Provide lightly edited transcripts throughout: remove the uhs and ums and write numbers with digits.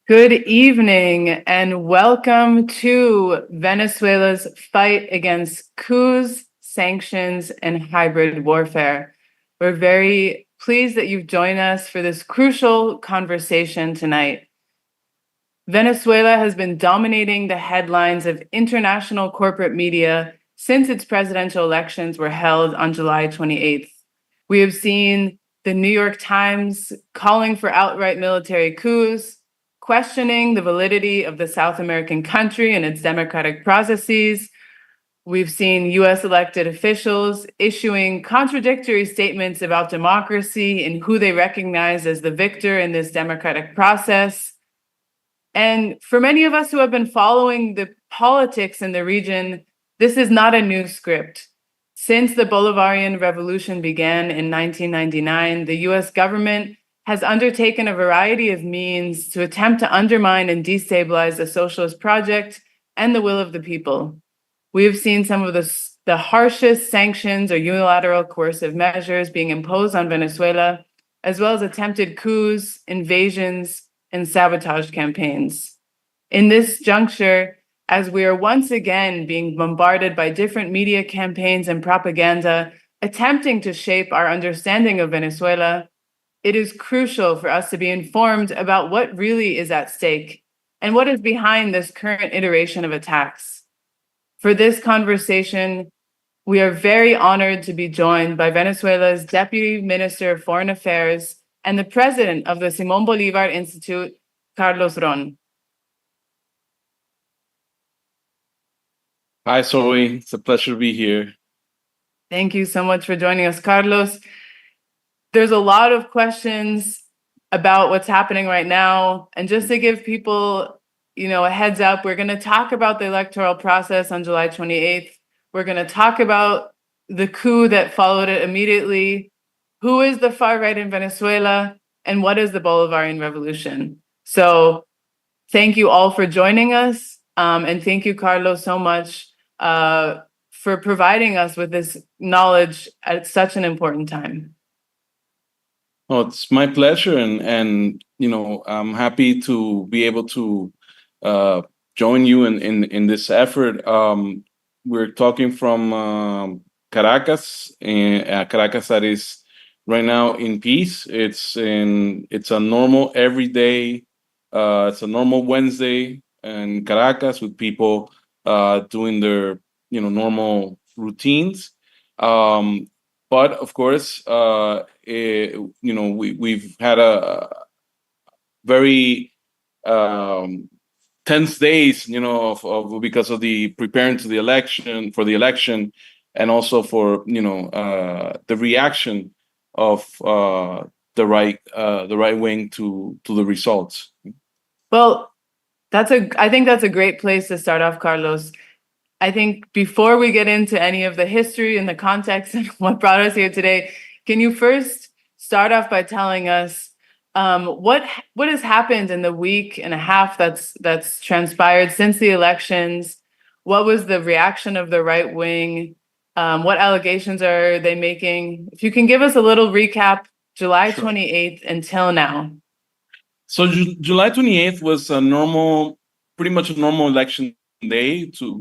Good evening and welcome to Venezuela's fight against coups, sanctions, and hybrid warfare. We're very pleased that you've joined us for this crucial conversation tonight. Venezuela has been dominating the headlines of international corporate media since its presidential elections were held on July 28th. We have seen the New York Times calling for outright military coups, questioning the validity of the South American country and its democratic processes. We've seen US elected officials issuing contradictory statements about democracy and who they recognize as the victor in this democratic process. And for many of us who have been following the politics in the region, this is not a new script. Since the Bolivarian Revolution began in 1999, the US government has undertaken a variety of means to attempt to undermine and destabilize the socialist project and the will of the people. We have seen some of the harshest sanctions or unilateral coercive measures being imposed on Venezuela, as well as attempted coups, invasions, and sabotage campaigns. In this juncture, as we are once again being bombarded by different media campaigns and propaganda attempting to shape our understanding of Venezuela, it is crucial for us to be informed about what really is at stake and what is behind this current iteration of attacks. For this conversation, we are very honored to be joined by Venezuela's Deputy Minister of Foreign Affairs and the President of the Simon Bolivar Institute, Carlos Ron. Hi, Zoe. It's a pleasure to be here. Thank you so much for joining us, Carlos. There's a lot of questions about what's happening right now. And just to give people, a heads up, we're going to talk about the electoral process on July 28th. We're going to talk about the coup that followed it immediately. Who is the far right in Venezuela? And what is the Bolivarian Revolution? So thank you all for joining us. And thank you, Carlos, so much for providing us with this knowledge at such an important time. Oh, it's my pleasure, and I'm happy to be able to join you in this effort. We're talking from Caracas, and Caracas that is right now in peace. It's a normal everyday. It's a normal Wednesday in Caracas with people doing their normal routines. But of course, we've had a very tense days, of because of the preparing to the election, and also for the reaction of the right wing to the results. Well, I think that's a great place to start off, Carlos. I think before we get into any of the history and the context and what brought us here today, can you first start off by telling us what has happened in the week and a half that's transpired since the elections? What was the reaction of the right wing? What allegations are they making? If you can give us a little recap, July 28th until now. So July 28th was pretty much a normal election day to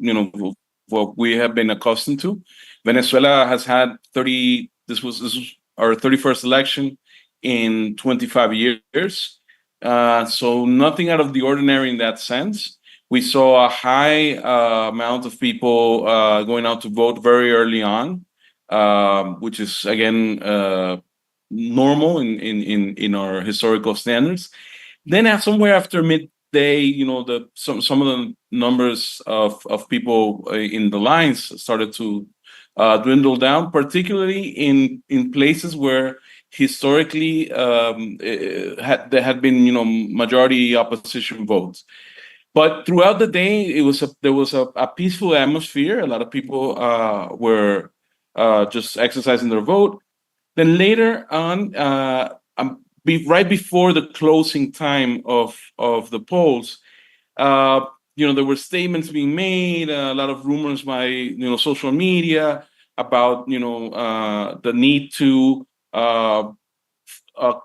what we have been accustomed to. Venezuela has had this was our 31st election in 25 years. So nothing out of the ordinary in that sense. We saw a high amount of people going out to vote very early on, which is again normal in our historical standards. Then somewhere after midday, some of the numbers of people in the lines started to dwindle down, particularly in places where historically there had been majority opposition votes. But throughout the day, there was a peaceful atmosphere. A lot of people were just exercising their vote. Then later on, right before the closing time of the polls, there were statements being made, a lot of rumors by social media about the need to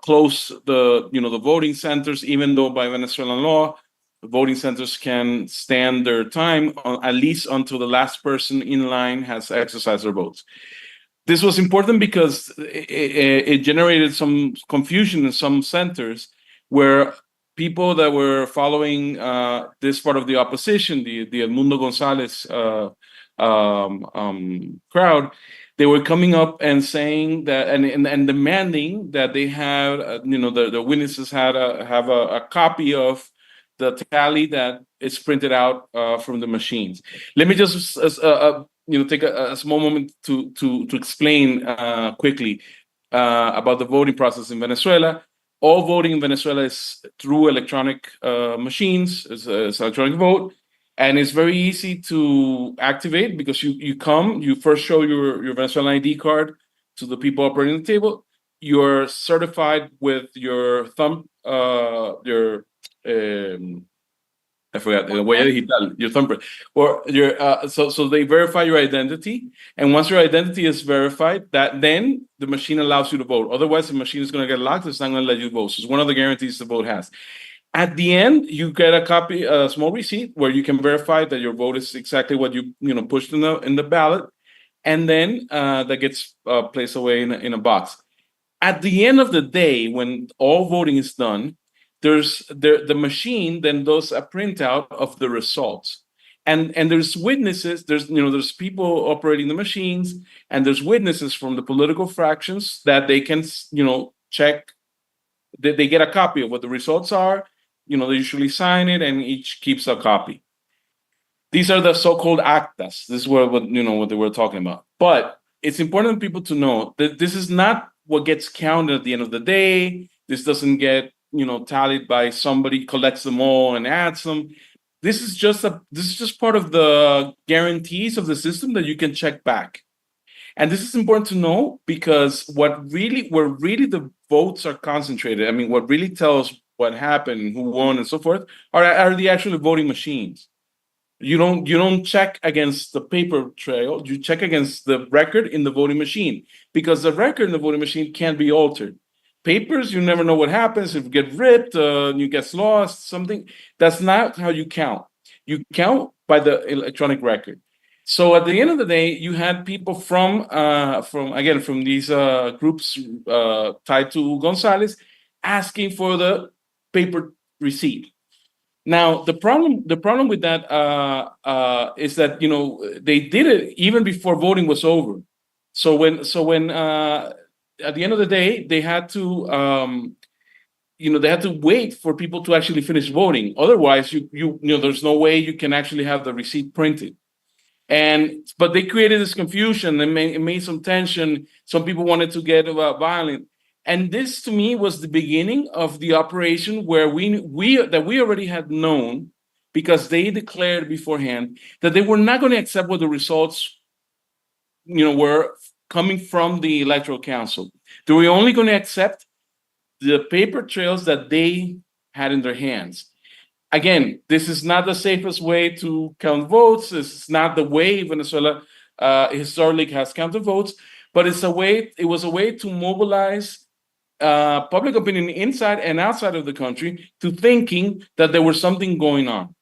close the voting centers, even though by Venezuelan law, the voting centers can stand their time at least until the last person in line has exercised their votes. This was important because it generated some confusion in some centers where people that were following this part of the opposition, the Edmundo Gonzalez crowd, they were coming up and saying that and demanding that they had, the witnesses have a copy of the tally that is printed out from the machines. Let me just take a small moment to explain quickly about the voting process in Venezuela. All voting in Venezuela is through electronic machines. It's electronic vote, and it's very easy to activate because you first show your Venezuelan ID card to the people operating the table. You're certified with your thumb, I forgot the huella digital, your thumbprint, or your so they verify your identity, and once your identity is verified, then the machine allows you to vote. Otherwise, the machine is going to get locked. It's not going to let you vote. So it's one of the guarantees the vote has. At the end, you get a copy, a small receipt where you can verify that your vote is exactly what you pushed in the ballot, and then that gets placed away in a box. At the end of the day, when all voting is done, the machine then does a printout of the results, and there's witnesses. There's people operating the machines, and there's witnesses from the political fractions that they can check. They get a copy of what the results are. They usually sign it, and each keeps a copy. These are the so-called actas. This is what they were talking about. But it's important for people to know that this is not what gets counted at the end of the day. This doesn't get tallied by somebody, collects them all and adds them. This is just part of the guarantees of the system that you can check back. And this is important to know because where really the votes are concentrated, I mean, what really tells what happened, who won, and so forth, are the actual voting machines. You don't check against the paper trail. You check against the record in the voting machine, because the record in the voting machine can't be altered. Papers, you never know what happens. If you get ripped, you get lost, something. That's not how you count. You count by the electronic record. So at the end of the day, you had people from these groups tied to Gonzalez asking for the paper receipt. Now, the problem with that is that they did it even before voting was over. So when at the end of the day, they had to wait for people to actually finish voting. Otherwise, there's no way you can actually have the receipt printed. But they created this confusion and it made some tension. Some people wanted to get violent. And this, to me, was the beginning of the operation where we already had known, because they declared beforehand that they were not going to accept what the results, were coming from the Electoral Council. They were only going to accept the paper trails that they had in their hands. Again, this is not the safest way to count votes. This is not the way Venezuela historically has counted votes, but it was a way to mobilize public opinion inside and outside of the country to thinking that there was something going on.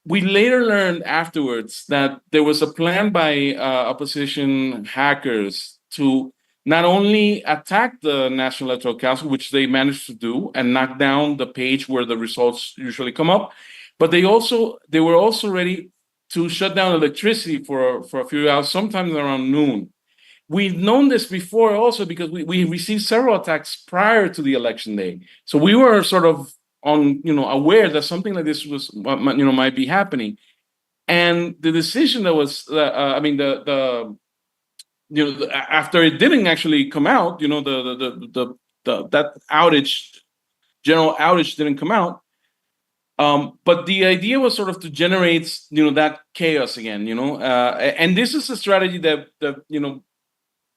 We later learned afterwards that there was a plan by opposition hackers to not only attack the National Electoral Council, which they managed to do, and knock down the page where the results usually come up, but they were also ready to shut down electricity for a few hours, sometimes around noon. We've known this before also because we received several attacks prior to the election day. So we were sort of aware that something like this was might be happening. And the decision that was after it didn't actually come out, that general outage didn't come out. But the idea was sort of to generate that chaos again, and this is a strategy that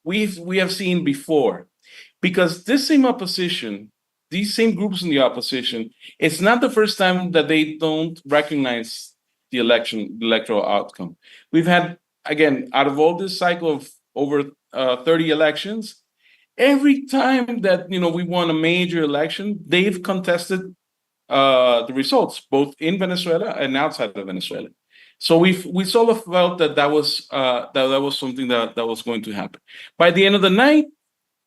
we have seen before, because this same opposition, these same groups in the opposition, it's not the first time that they don't recognize the electoral outcome. We've had, again, out of all this cycle of over 30 elections, every time that we won a major election, they've contested the results both in Venezuela and outside of Venezuela. So we sort of felt that that was something that was going to happen. By the end of the night,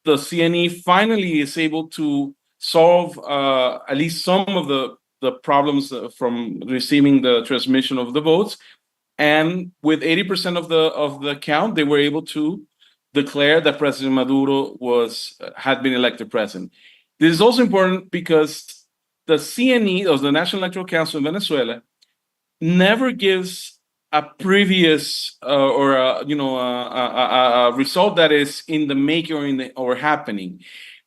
the CNE finally is able to solve at least some of the problems from receiving the transmission of the votes, and with 80% of the count, they were able to declare that President Maduro had been elected president. This is also important because the CNE, or the National Electoral Council in Venezuela, never gives a previous or a result that is in the making or happening.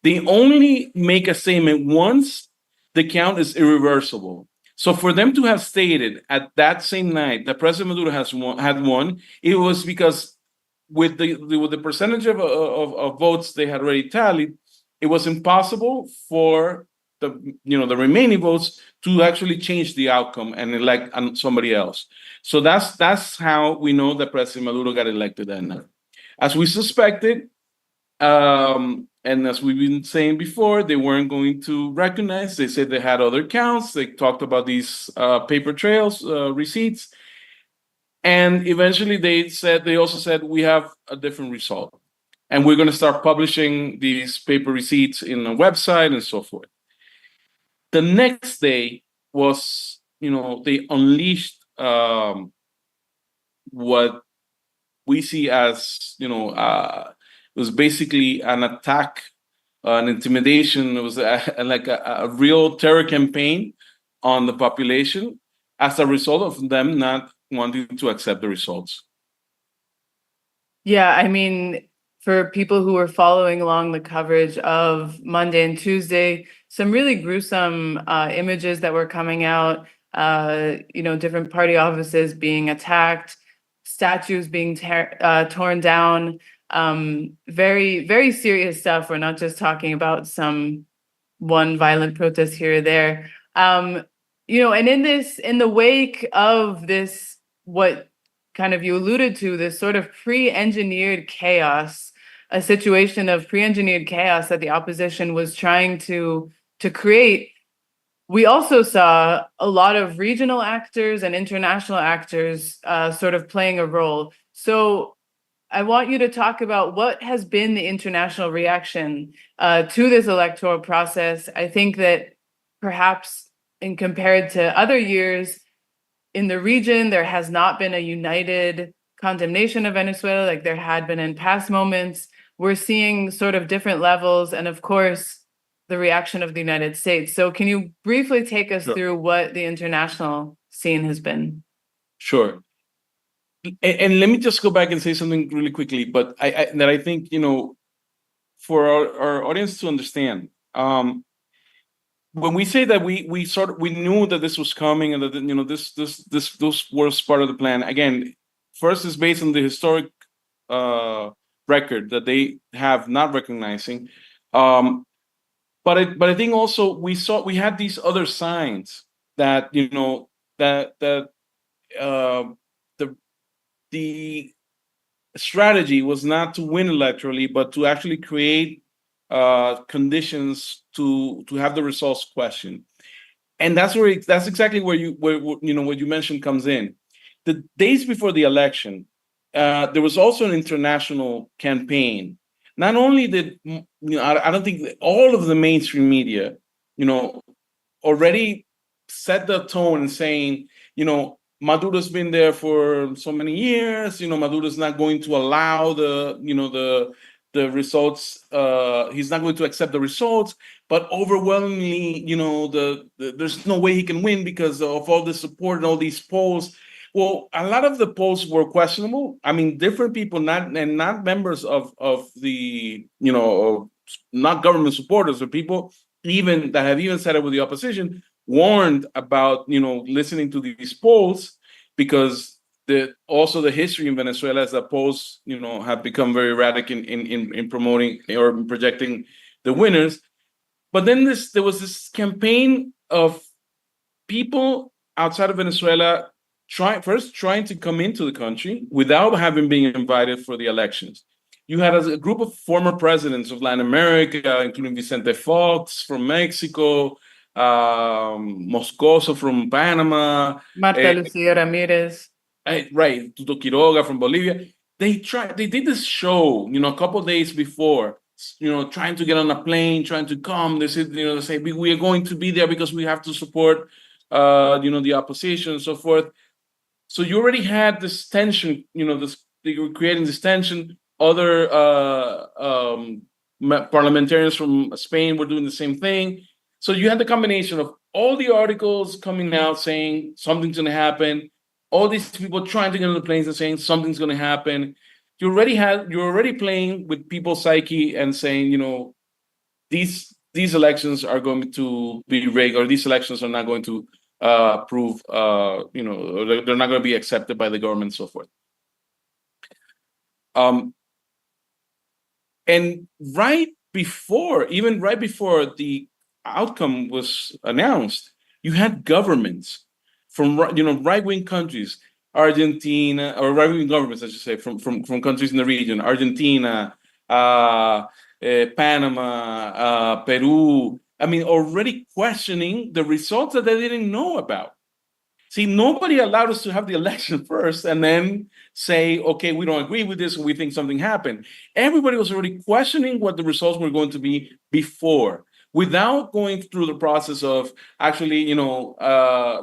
They only make a statement once the count is irreversible. So for them to have stated at that same night that President Maduro had won, it was because with the percentage of votes they had already tallied, it was impossible for the remaining votes to actually change the outcome and elect somebody else. So that's how we know that President Maduro got elected that night. As we suspected, and as we've been saying before, they weren't going to recognize. They said they had other counts. They talked about these paper trails, receipts. And eventually they also said, we have a different result. And we're going to start publishing these paper receipts in a website and so forth. The next day was, they unleashed what we see as, it was basically an attack, an intimidation. It was like a real terror campaign on the population as a result of them not wanting to accept the results. Yeah, I mean, for people who were following along the coverage of Monday and Tuesday, some really gruesome images that were coming out, different party offices being attacked, statues being torn down, very, very serious stuff. We're not just talking about one violent protest here or there. And in the wake of this, what kind of you alluded to, this sort of pre-engineered chaos, a situation of pre-engineered chaos that the opposition was trying to create. We also saw a lot of regional actors and international actors sort of playing a role. So I want you to talk about what has been the international reaction to this electoral process. I think that perhaps in compared to other years in the region, there has not been a united condemnation of Venezuela like there had been in past moments. We're seeing sort of different levels, and of course, the reaction of the United States. So can you briefly take us through what the international scene has been? Sure. And let me just go back and say something really quickly, but I think, for our audience to understand, when we say that we knew that this was coming and that this was part of the plan. Again, first is based on the historic record that they have not recognizing, but I think also we had these other signs that the strategy was not to win electorally, but to actually create conditions to have the results questioned. And that's exactly where what you mentioned comes in. The days before the election, there was also an international campaign. Not only did I don't think all of the mainstream media, already set the tone and saying, Maduro's been there for so many years. Maduro's not going to allow the results. He's not going to accept the results. But overwhelmingly, there's no way he can win because of all the support and all these polls. Well, a lot of the polls were questionable. I mean, different people, not members of the, not government supporters, or people even that have even sided with the opposition, warned about listening to these polls, because also the history in Venezuela is that polls have become very erratic in promoting or projecting the winners. But then there was this campaign of people outside of Venezuela trying to come into the country without having been invited for the elections. You had a group of former presidents of Latin America, including Vicente Fox from Mexico, Moscoso from Panama, Marta Lucía Ramirez. right, Tuto Quiroga from Bolivia. They did this show, a couple of days before, trying to get on a plane, trying to come. They said, they say, we are going to be there because we have to support, the opposition and so forth. So you already had this tension, they were creating this tension. Other parliamentarians from Spain were doing the same thing. So you had the combination of all the articles coming out saying something's going to happen, all these people trying to get on the planes and saying something's going to happen. You're already playing with people's psyche and saying, these elections are going to be rigged, or these elections are not going to prove, they're not going to be accepted by the government and so forth. And even right before the outcome was announced, you had governments from right-wing countries, Argentina, or right-wing governments, I should say, from countries in the region, Argentina, Panama, Peru. I mean, already questioning the results that they didn't know about. See, nobody allowed us to have the election first and then say, okay, we don't agree with this, and we think something happened. Everybody was already questioning what the results were going to be before, without going through the process of actually,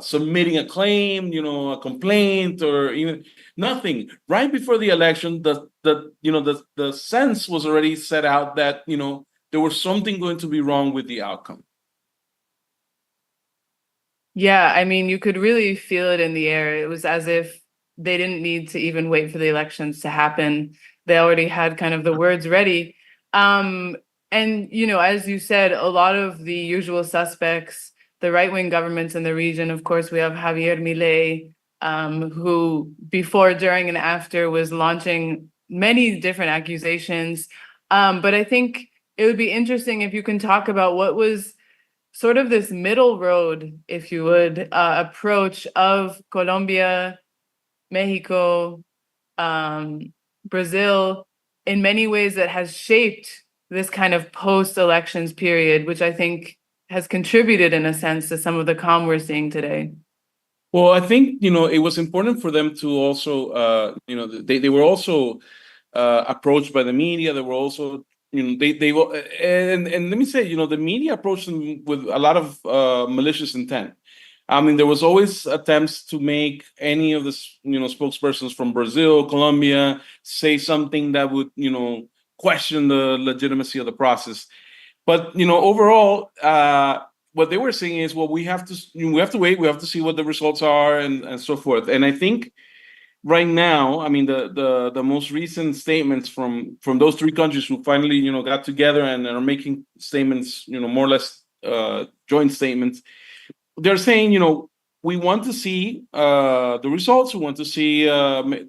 submitting a claim, a complaint, or even nothing. Right before the election, the sense was already set out that, there was something going to be wrong with the outcome. Yeah, I mean, you could really feel it in the air. It was as if they didn't need to even wait for the elections to happen. They already had kind of the words ready. And, as you said, a lot of the usual suspects, the right-wing governments in the region, of course, we have Javier Milei, who before, during, and after was launching many different accusations. But I think it would be interesting if you can talk about what was sort of this middle road, if you would, approach of Colombia, Mexico, Brazil, in many ways that has shaped this kind of post-elections period, which I think has contributed in a sense to some of the calm we're seeing today. Well, I think, it was important for them to also, they were also approached by the media. They were also, and let me say, the media approached them with a lot of malicious intent. I mean, there was always attempts to make any of the, spokespersons from Brazil, Colombia, say something that would, question the legitimacy of the process. But, overall, what they were saying is, well, we have to wait. We have to see what the results are and so forth. And I think right now, I mean, the most recent statements from those three countries who finally, got together and are making statements, more or less joint statements. They're saying, we want to see the results. We want to see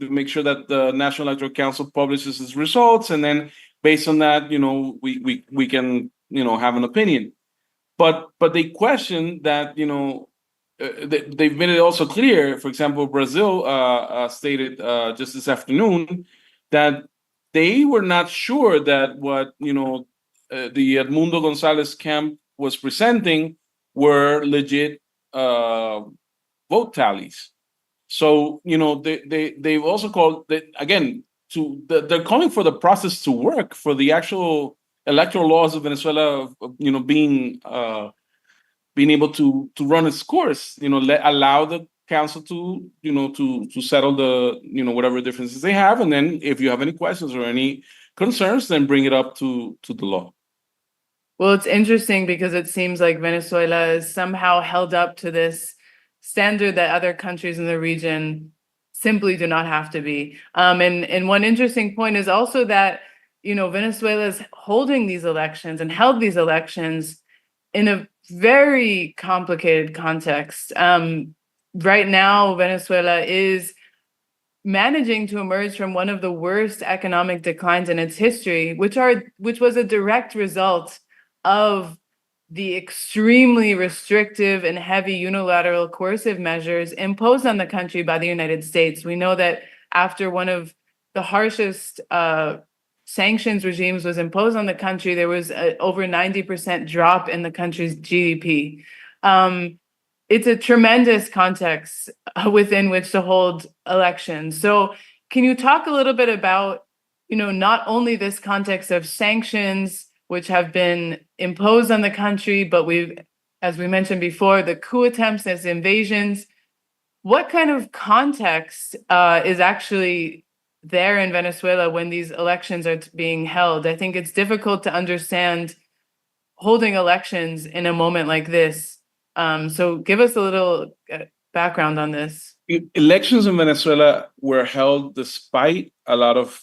make sure that the National Electoral Council publishes its results, and then based on that, we can have an opinion. But they question that, they've made it also clear. For example, Brazil stated just this afternoon that they were not sure that what the Edmundo Gonzalez camp was presenting were legit vote tallies. So they've also called that again they're calling for the process to work, for the actual electoral laws of Venezuela, being able to run its course, allow the council to settle the whatever differences they have, and then if you have any questions or any concerns, then bring it up to the law. Well, it's interesting because it seems like Venezuela is somehow held up to this standard that other countries in the region simply do not have to be. And one interesting point is also that Venezuela is holding these elections and held these elections in a very complicated context. Right now, Venezuela is managing to emerge from one of the worst economic declines in its history, which was a direct result of the extremely restrictive and heavy unilateral coercive measures imposed on the country by the United States. We know that after one of the harshest sanctions regimes was imposed on the country, there was over 90% drop in the country's GDP. It's a tremendous context within which to hold elections. So can you talk a little bit about, not only this context of sanctions, which have been imposed on the country, but as we mentioned before, the coup attempts as invasions. What kind of context is actually there in Venezuela when these elections are being held? I think it's difficult to understand holding elections in a moment like this. So give us a little background on this. Elections in Venezuela were held despite a lot of,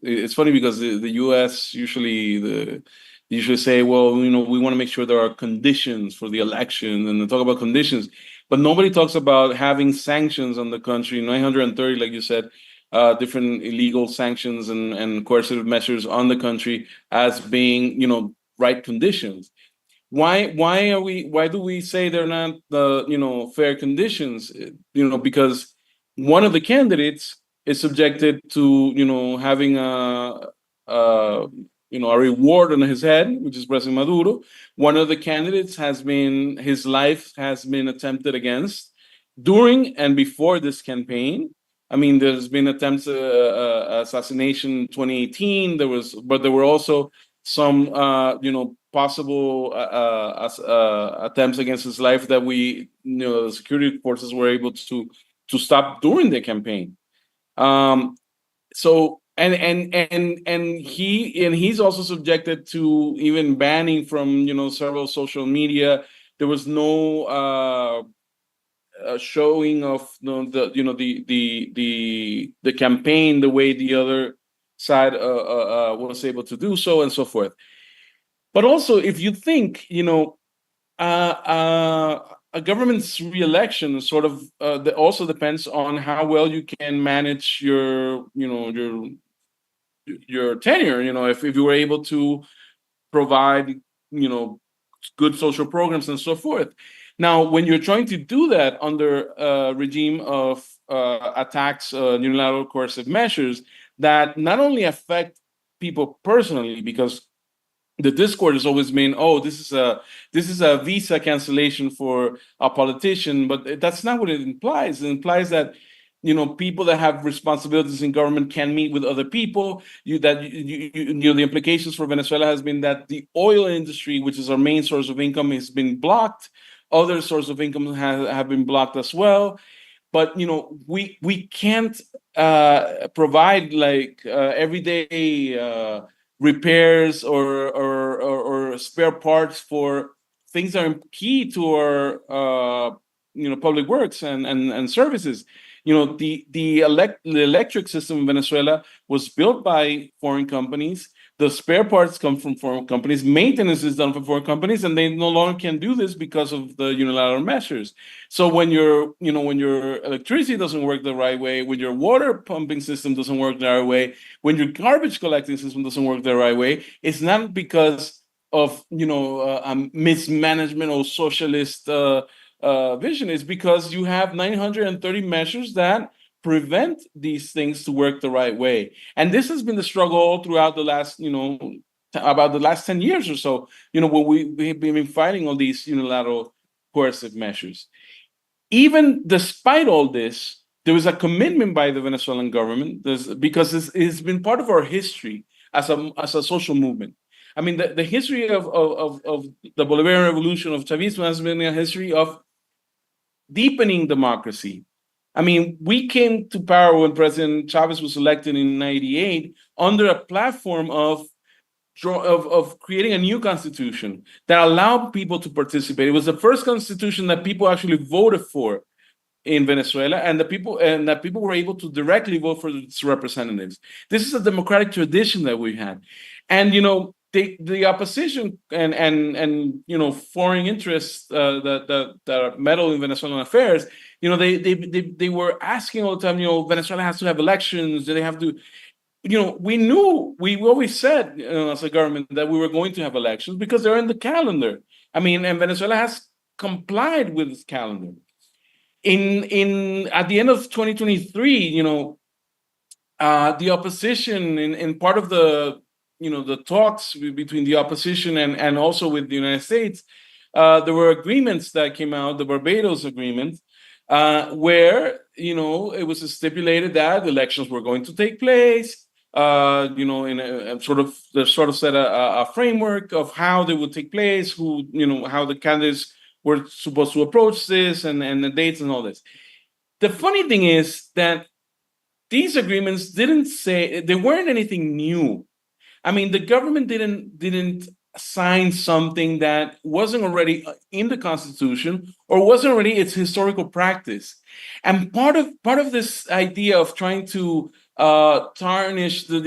it's funny because the U.S. usually say, well, we want to make sure there are conditions for the election, and they talk about conditions, but nobody talks about having sanctions on the country, 930, like you said, different illegal sanctions and coercive measures on the country as being, right conditions. Why do we say they're not the fair conditions? Because one of the candidates is subjected to having a reward on his head, which is President Maduro. One of the candidates his life has been attempted against during and before this campaign. I mean, there's been attempts, assassination 2018. But there were also some possible attempts against his life that the security forces were able to stop during the campaign. So he's also subjected to even banning from several social media. There was no showing of the campaign the way the other side was able to do so, and so forth. But also, if you think, a government's re-election sort of also depends on how well you can manage your tenure. If you were able to provide, good social programs and so forth. Now, when you're trying to do that under a regime of attacks, unilateral coercive measures that not only affect people personally, because the discourse has always been, oh, this is a visa cancellation for a politician, but that's not what it implies. It implies that people that have responsibilities in government can meet with other people. The implications for Venezuela has been that the oil industry, which is our main source of income, has been blocked. Other sources of income have been blocked as well. But we can't provide everyday repairs or spare parts for things that are key to our public works and services. The electric system in Venezuela was built by foreign companies. The spare parts come from foreign companies. Maintenance is done for foreign companies, and they no longer can do this because of the unilateral measures. So when your electricity doesn't work the right way, when your water pumping system doesn't work the right way, when your garbage collecting system doesn't work the right way, it's not because of mismanagement or socialist vision. Is because you have 930 measures that prevent these things to work the right way. And this has been the struggle all throughout the last, about the last 10 years or so, when we've been fighting all these unilateral coercive measures. Even despite all this, there was a commitment by the Venezuelan government, because it's been part of our history as a social movement. I mean, the history of the Bolivarian Revolution, of Chavismo, has been a history of deepening democracy. I mean, we came to power when President Chavez was elected in '98 under a platform of creating a new constitution that allowed people to participate. It was the first constitution that people actually voted for in Venezuela, and that people were able to directly vote for its representatives. This is a democratic tradition that we had, and the opposition and foreign interests that meddle in Venezuelan affairs, they were asking all the time, Venezuela has to have elections. Do they have to? We always said, as a government, that we were going to have elections because they're in the calendar. I mean, and Venezuela has complied with this calendar. At the end of 2023, the opposition in part of the the talks between the opposition and also with the United States, there were agreements that came out, the Barbados Agreement, where it was stipulated that elections were going to take place. In a sort of they sort of set a framework of how they would take place, who how the candidates were supposed to approach this, and the dates and all this. The funny thing is that these agreements didn't say, they weren't anything new. I mean, the government didn't sign something that wasn't already in the Constitution or wasn't already its historical practice. And part of this idea of trying to tarnish the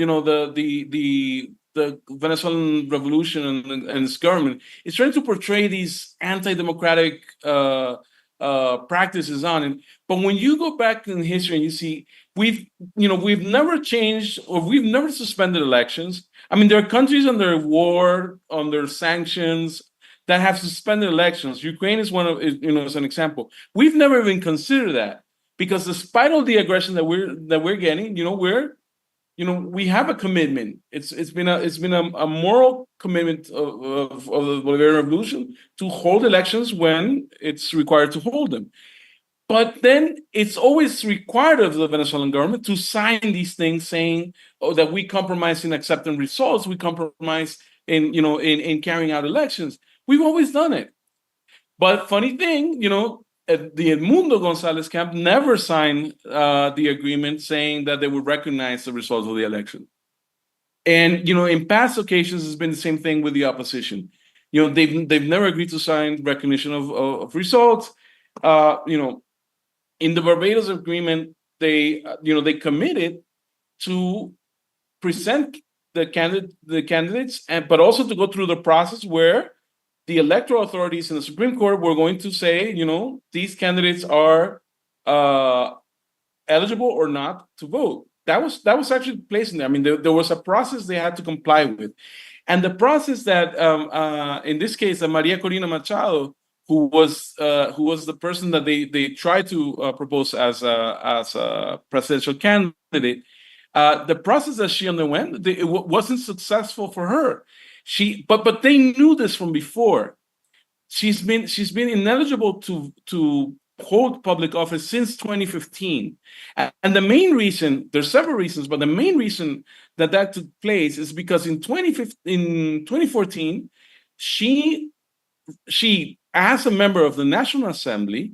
Venezuelan revolution and its government is trying to portray these anti-democratic practices on it. But when you go back in history and you see we've never changed or we've never suspended elections. I mean, there are countries under war, under sanctions, that have suspended elections. Ukraine is one of, as an example. We've never even considered that because despite all the aggression that we're getting, we have a commitment. It's been a moral commitment of the Bolivarian Revolution to hold elections when it's required to hold them. But then it's always required of the Venezuelan government to sign these things saying, oh, that we compromise in accepting results, we compromise in carrying out elections. We've always done it. But funny thing, the Edmundo Gonzalez camp never signed the agreement saying that they would recognize the results of the election. And in past occasions, it's been the same thing with the opposition. They've never agreed to sign recognition of results. In the Barbados Agreement, they committed to present the candidates, but also to go through the process where the electoral authorities in the Supreme Court were going to say, these candidates are eligible or not to vote. That was actually placed in there. I mean, there was a process they had to comply with, and the process that, in this case, Maria Corina Machado, who was the person that they tried to propose as a presidential candidate. The process that she underwent, it wasn't successful for her. But they knew this from before. She's been ineligible to hold public office since 2015, and the main reason, there's several reasons, but the main reason that took place is because in 2014, she, as a member of the National Assembly,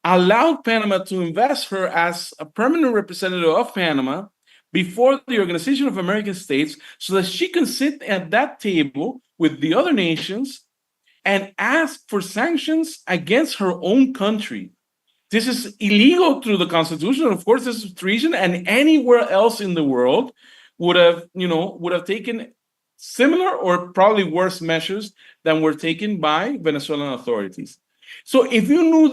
allowed Panama to invest her as a permanent representative of Panama before the Organization of American States so that she can sit at that table with the other nations and ask for sanctions against her own country. This is illegal through the Constitution. Of course, this is treason, and anywhere else in the world would have taken similar or probably worse measures than were taken by Venezuelan authorities. So if you know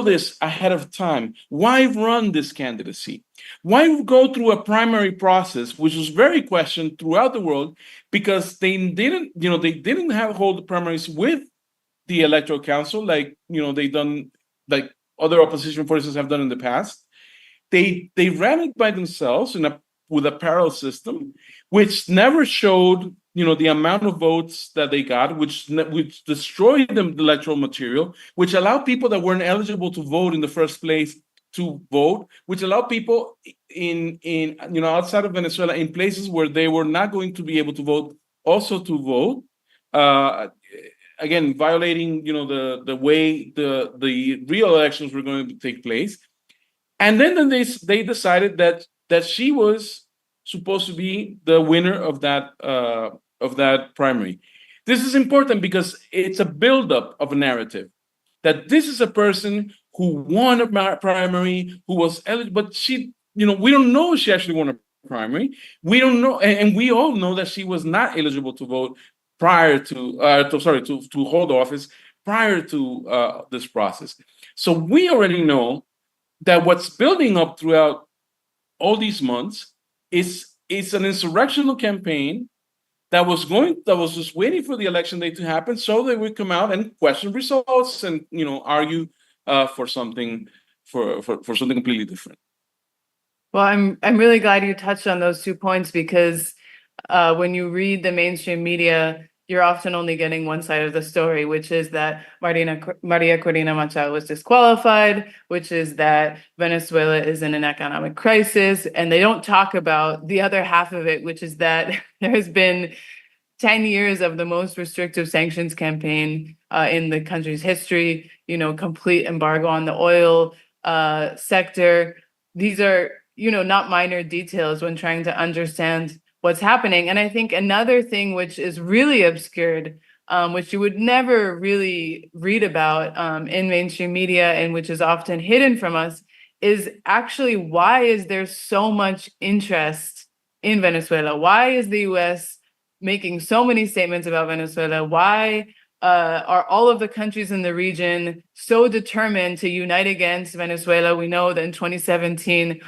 this ahead of time, why run this candidacy? Why go through a primary process, which was very questioned throughout the world, because they didn't hold the primaries with the Electoral Council like they've done, like other opposition forces have done in the past. They ran it by themselves with a parallel system, which never showed the amount of votes that they got, which destroyed the electoral material, which allowed people that weren't eligible to vote in the first place to vote, which allowed people in outside of Venezuela, in places where they were not going to be able to vote, also to vote. Again, violating the way the real elections were going to take place. And then they decided that she was supposed to be the winner of that primary. This is important because it's a buildup of a narrative that this is a person who won a primary, who was eligible, but she, we don't know if she actually won a primary. We don't know, and we all know that she was not eligible to vote prior to hold office prior to this process. So we already know that what's building up throughout all these months is an insurrectional campaign that was just waiting for the election day to happen so they would come out and question results and argue for something completely different. Well, I'm really glad you touched on those 2 points because when you read the mainstream media, you're often only getting one side of the story, which is that Maria Corina Machado was disqualified, which is that Venezuela is in an economic crisis, and they don't talk about the other half of it, which is that there has been 10 years of the most restrictive sanctions campaign in the country's history, complete embargo on the oil sector. These are, not minor details when trying to understand what's happening. And I think another thing which is really obscured, which you would never really read about in mainstream media and which is often hidden from us, is actually why is there so much interest in Venezuela? Why is the US making so many statements about Venezuela? Why are all of the countries in the region so determined to unite against Venezuela? We know that in 2017,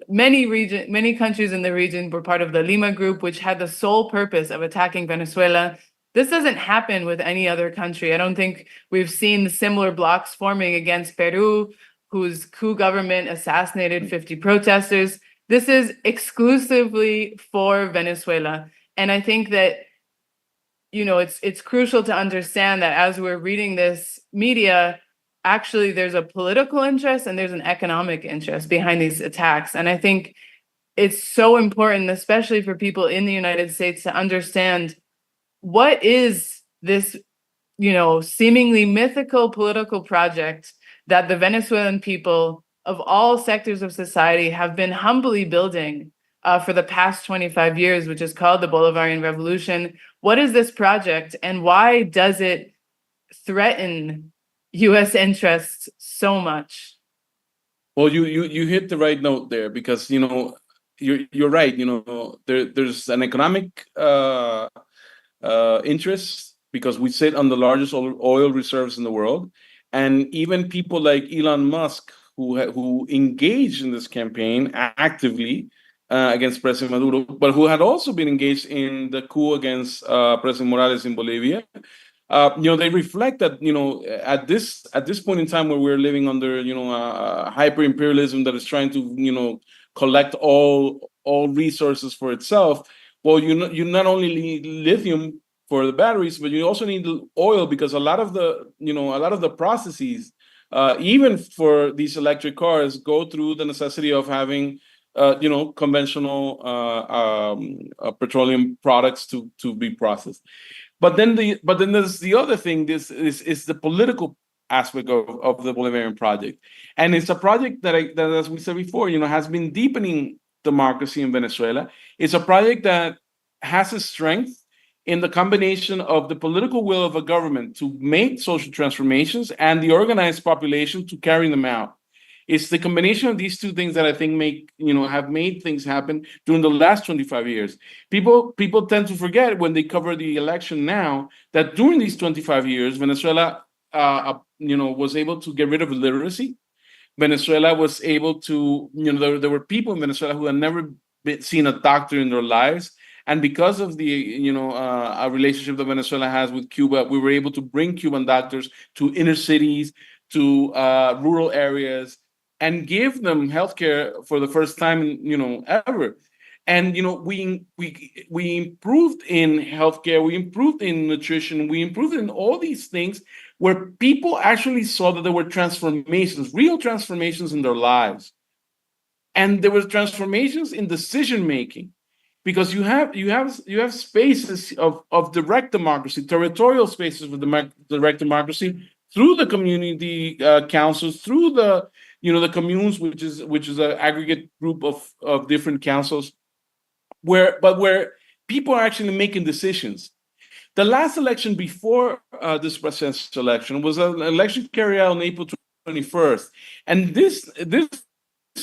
many countries in the region were part of the Lima Group, which had the sole purpose of attacking Venezuela. This doesn't happen with any other country. I don't think we've seen similar blocs forming against Peru, whose coup government assassinated 50 protesters. This is exclusively for Venezuela. And I think that, it's crucial to understand that as we're reading this media, actually there's a political interest and there's an economic interest behind these attacks. And I think it's so important, especially for people in the United States, to understand what is this, seemingly mythical political project that the Venezuelan people of all sectors of society have been humbly building for the past 25 years, which is called the Bolivarian Revolution. What is this project and why does it threaten US interests so much? Well, you hit the right note there because you're right. There's an economic interest because we sit on the largest oil reserves in the world, and even people like Elon Musk who engaged in this campaign actively against President Maduro, but who had also been engaged in the coup against President Morales in Bolivia. They reflect that at this point in time where we're living under hyper imperialism that is trying to collect all resources for itself. Well, you not only need lithium for the batteries, but you also need oil because a lot of the processes, even for these electric cars, go through the necessity of having conventional petroleum products to be processed. But then there's the other thing. This is the political aspect of the Bolivarian Project, and it's a project that as we said before, has been deepening democracy in Venezuela. It's a project that has a strength in the combination of the political will of a government to make social transformations and the organized population to carry them out. It's the combination of these two things that I think have made things happen during the last 25 years. People tend to forget when they cover the election now that during these 25 years, Venezuela, was able to get rid of illiteracy. Venezuela was able to, there were people in Venezuela who had never seen a doctor in their lives. And because of the, a relationship that Venezuela has with Cuba, we were able to bring Cuban doctors to inner cities, to rural areas, and give them healthcare for the first time, ever. And we improved in healthcare, we improved in nutrition, we improved in all these things where people actually saw that there were transformations, real transformations in their lives, and there were transformations in decision making, because you have spaces of direct democracy, territorial spaces with direct democracy through the community councils, through the the communes, which is an aggregate group of different councils, where people are actually making decisions. The last election before this presidential election was an election carried out on April 21st, and this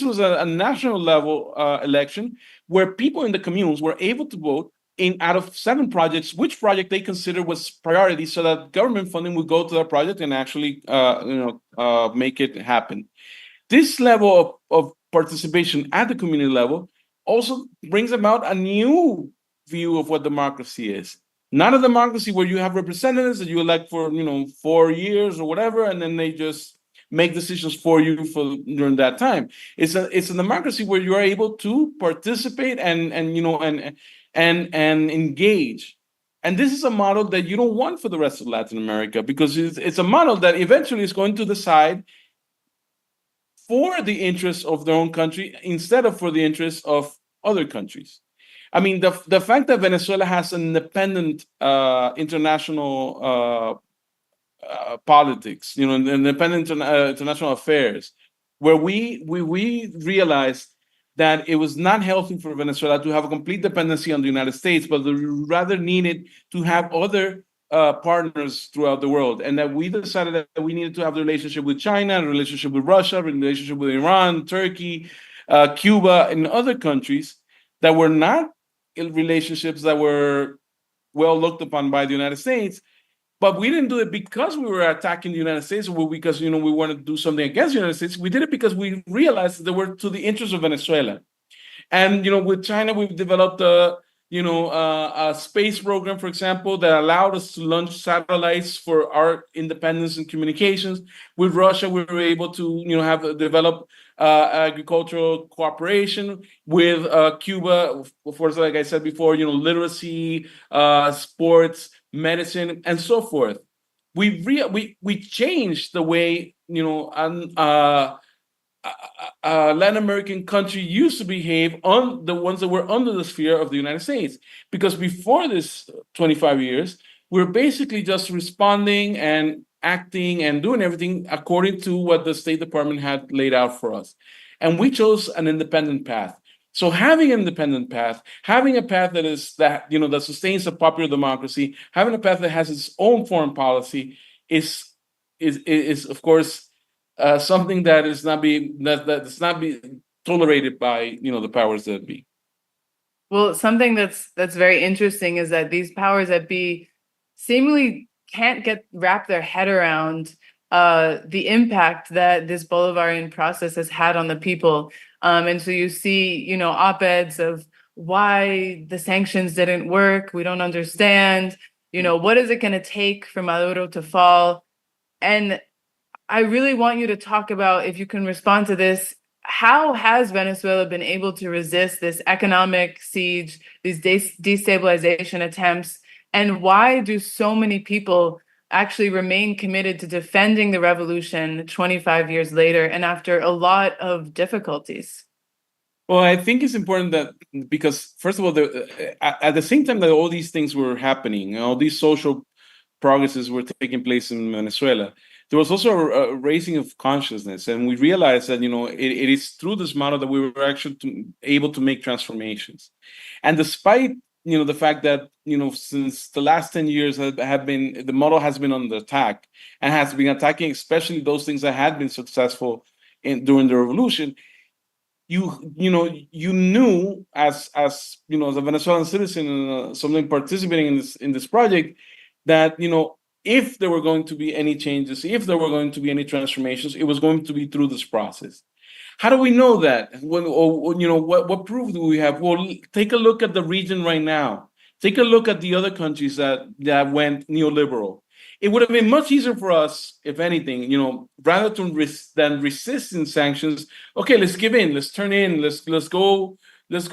was a national level election where people in the communes were able to vote in out of 7 projects, which project they considered was priority, so that government funding would go to that project and actually make it happen. This level of participation at the community level also brings about a new view of what democracy is. Not a democracy where you have representatives that you elect for 4 years or whatever, and then they just make decisions for you during that time. It's a democracy where you are able to participate and engage. And this is a model that you don't want for the rest of Latin America, because it's a model that eventually is going to decide for the interests of their own country instead of for the interests of other countries. I mean, the fact that Venezuela has an independent international politics, independent international affairs, where we realized that it was not healthy for Venezuela to have a complete dependency on the United States, but rather needed to have other partners throughout the world, and that we decided that we needed to have the relationship with China, a relationship with Russia, a relationship with Iran, Turkey, Cuba, and other countries that were not relationships that were well looked upon by the United States. But we didn't do it because we were attacking the United States, or because we wanted to do something against the United States. We did it because we realized that they were to the interests of Venezuela. And with China, we've developed a space program, for example, that allowed us to launch satellites for our independence and communications. With Russia, we were able to develop agricultural cooperation. With Cuba, of course, like I said before, literacy, sports, medicine, and so forth. We changed the way Latin American country used to behave on the ones that were under the sphere of the United States. Because before this 25 years, we're basically just responding and acting and doing everything according to what the State Department had laid out for us. And we chose an independent path. So having an independent path, having a path that sustains a popular democracy, having a path that has its own foreign policy is of course something that is not that's not be tolerated by the powers that be. Well, something that's very interesting is that these powers that be seemingly can't wrap their head around the impact that this Bolivarian process has had on the people. And so you see, op-eds of why the sanctions didn't work. We don't understand. What is it going to take for Maduro to fall? And I really want you to talk about, if you can respond to this, how has Venezuela been able to resist this economic siege, these destabilization attempts, and why do so many people actually remain committed to defending the revolution 25 years later and after a lot of difficulties? Well, I think it's important that, because first of all, at the same time that all these things were happening, all these social progresses were taking place in Venezuela, there was also a raising of consciousness, and we realized that it is through this model that we were actually able to make transformations. And despite the fact that since the last 10 years the model has been under attack and has been attacking especially those things that had been successful during the revolution, you knew as a Venezuelan citizen and something participating in this project that if there were going to be any changes, if there were going to be any transformations, it was going to be through this process. How do we know that? What proof do we have? Well, take a look at the region right now. Take a look at the other countries that went neoliberal. It would have been much easier for us, if anything, rather than resisting sanctions. Okay, let's give in. Let's turn in. Let's go with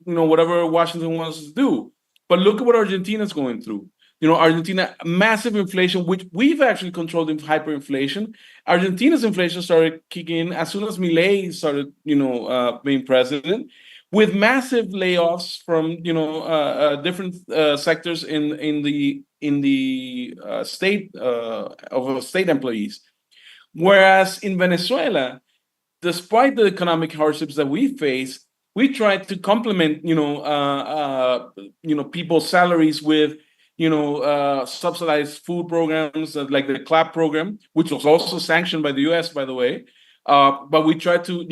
whatever Washington wants to do. But look at what Argentina's going through. Argentina, massive inflation, which we've actually controlled in hyperinflation. Argentina's inflation started kicking in as soon as Milei started, being president, with massive layoffs from, different sectors in the state of state employees. Whereas in Venezuela, despite the economic hardships that we face, we tried to complement, people's salaries with subsidized food programs like the CLAP program, which was also sanctioned by the U.S., by the way. But we tried to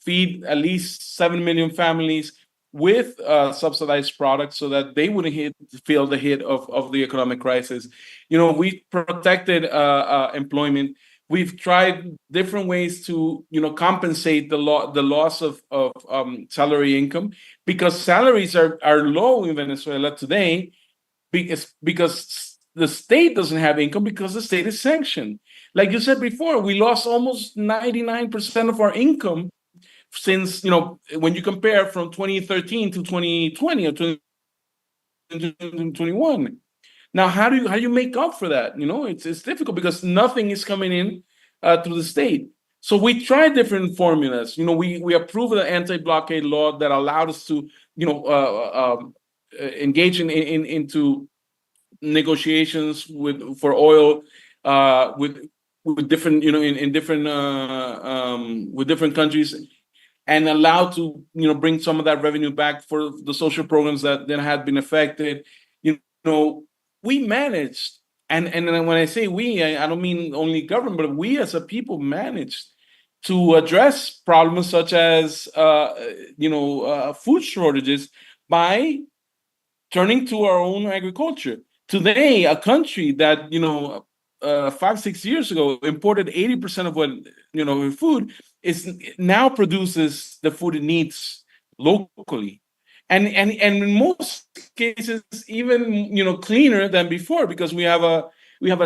feed at least 7 million families with subsidized products so that they wouldn't feel the hit of the economic crisis. We protected employment. We've tried different ways to, compensate the loss of salary income, because salaries are low in Venezuela today, because the state doesn't have income because the state is sanctioned. Like you said before, we lost almost 99% of our income since, when you compare from 2013 to 2020 or 2021. Now, how do you make up for that? It's difficult because nothing is coming in through the state. So we tried different formulas. We approved the anti-blockade law that allowed us to, engage into negotiations for oil with different, in different with different countries, and allowed to bring some of that revenue back for the social programs that had been affected. We managed, and when I say we, I don't mean only government, but we as a people managed to address problems such as food shortages by turning to our own agriculture. Today, a country that 5-6 years ago imported 80% of what food is now produces the food it needs locally, and in most cases even cleaner than before, because we have a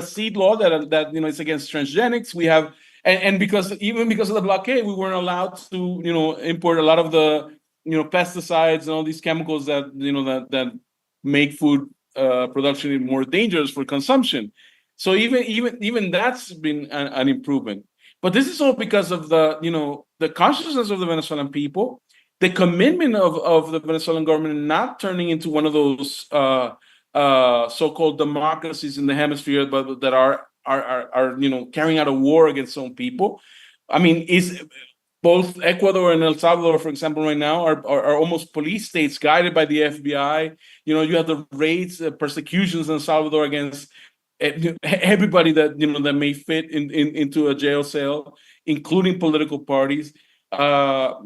seed law that is against transgenics. We have and because of the blockade, we weren't allowed to import a lot of the pesticides and all these chemicals that that make food production more dangerous for consumption. So even that's been an improvement. But this is all because of the consciousness of the Venezuelan people, the commitment of the Venezuelan government not turning into one of those so-called democracies in the hemisphere, but that are carrying out a war against some people. I mean, is both Ecuador and El Salvador, for example, right now are almost police states guided by the FBI. You have the raids, persecutions in El Salvador against everybody that that may fit into a jail cell, including political parties. So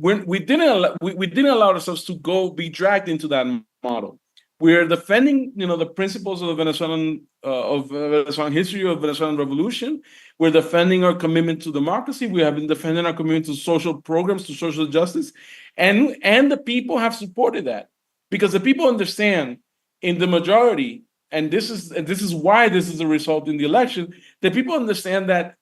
we didn't allow ourselves to be dragged into that model. We're defending the principles of the Venezuelan Venezuelan history, of Venezuelan revolution. We're defending our commitment to democracy. We have been defending our commitment to social programs, to social justice, and the people have supported that, because the people understand, in the majority, and this is why this is a result in the election. The people understand that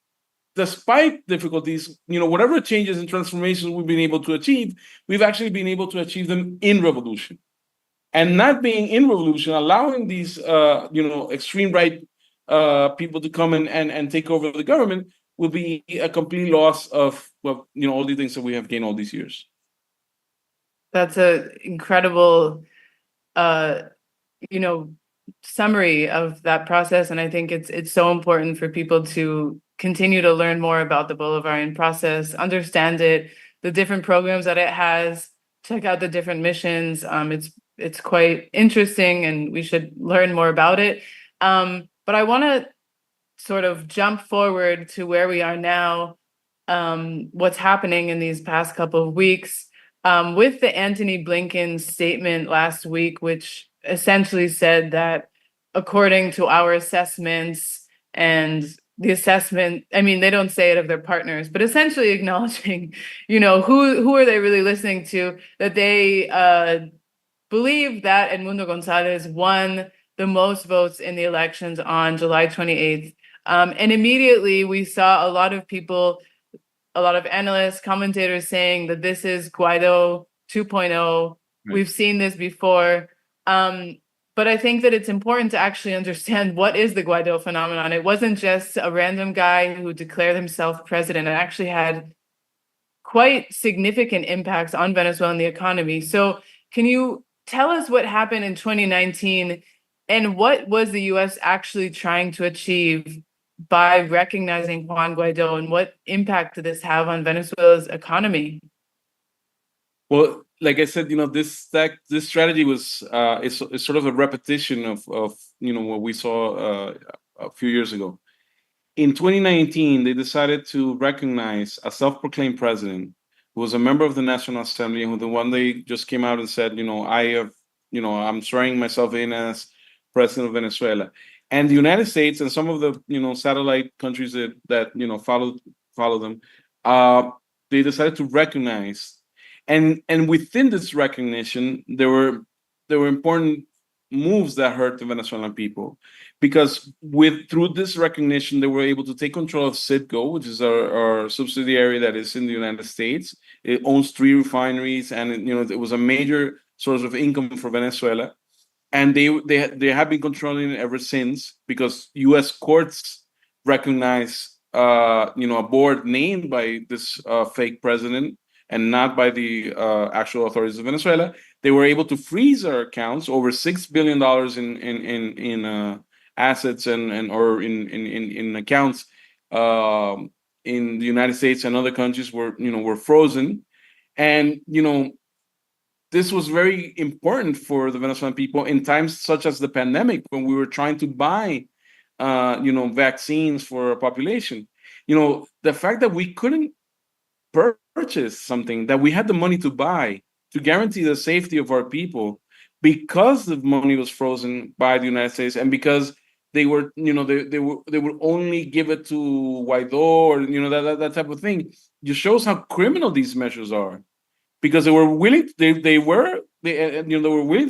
despite difficulties, whatever changes and transformations we've been able to achieve, we've actually been able to achieve them in revolution. And not being in revolution, allowing these extreme right people to come and take over the government, will be a complete loss of all the things that we have gained all these years. That's an incredible summary of that process, and I think it's so important for people to continue to learn more about the Bolivarian process, understand it, the different programs that it has, check out the different missions. It's quite interesting, and we should learn more about it. But I want to sort of jump forward to where we are now, what's happening in these past couple of weeks, with the Antony Blinken statement last week, which essentially said that according to our assessments, and the assessment, I mean, they don't say it of their partners, but essentially acknowledging, who are they really listening to, that they believe that Edmundo Gonzalez won the most votes in the elections on July 28th. And immediately we saw a lot of people, a lot of analysts, commentators saying that this is Guaido 2.0. Right. We've seen this before. But I think that it's important to actually understand what is the Guaido phenomenon. It wasn't just a random guy who declared himself president. It actually had quite significant impacts on Venezuela and the economy. So can you tell us what happened in 2019, and what was the U.S. actually trying to achieve by recognizing Juan Guaido, and what impact did this have on Venezuela's economy? Well, like I said, this strategy was is sort of a repetition of what we saw a few years ago. In 2019, they decided to recognize a self-proclaimed president who was a member of the National Assembly, and who the one day just came out and said, I'm swearing myself in as president of Venezuela. And the United States and some of the satellite countries that follow them, they decided to recognize, and within this recognition, there were important moves that hurt the Venezuelan people, because through this recognition, they were able to take control of Citgo, which is our subsidiary that is in the United States. It owns 3 refineries, and it was a major source of income for Venezuela. And they have been controlling it ever since, because U.S. courts recognize a board named by this fake president and not by the actual authorities of Venezuela. They were able to freeze our accounts, over $6 billion in assets or in accounts in the United States and other countries were frozen. And this was very important for the Venezuelan people in times such as the pandemic, when we were trying to buy vaccines for our population. The fact that we couldn't purchase something that we had the money to buy to guarantee the safety of our people, because the money was frozen by the United States, and because they would only give it to Guaido, or that type of thing, just shows how criminal these measures are, because they were willing to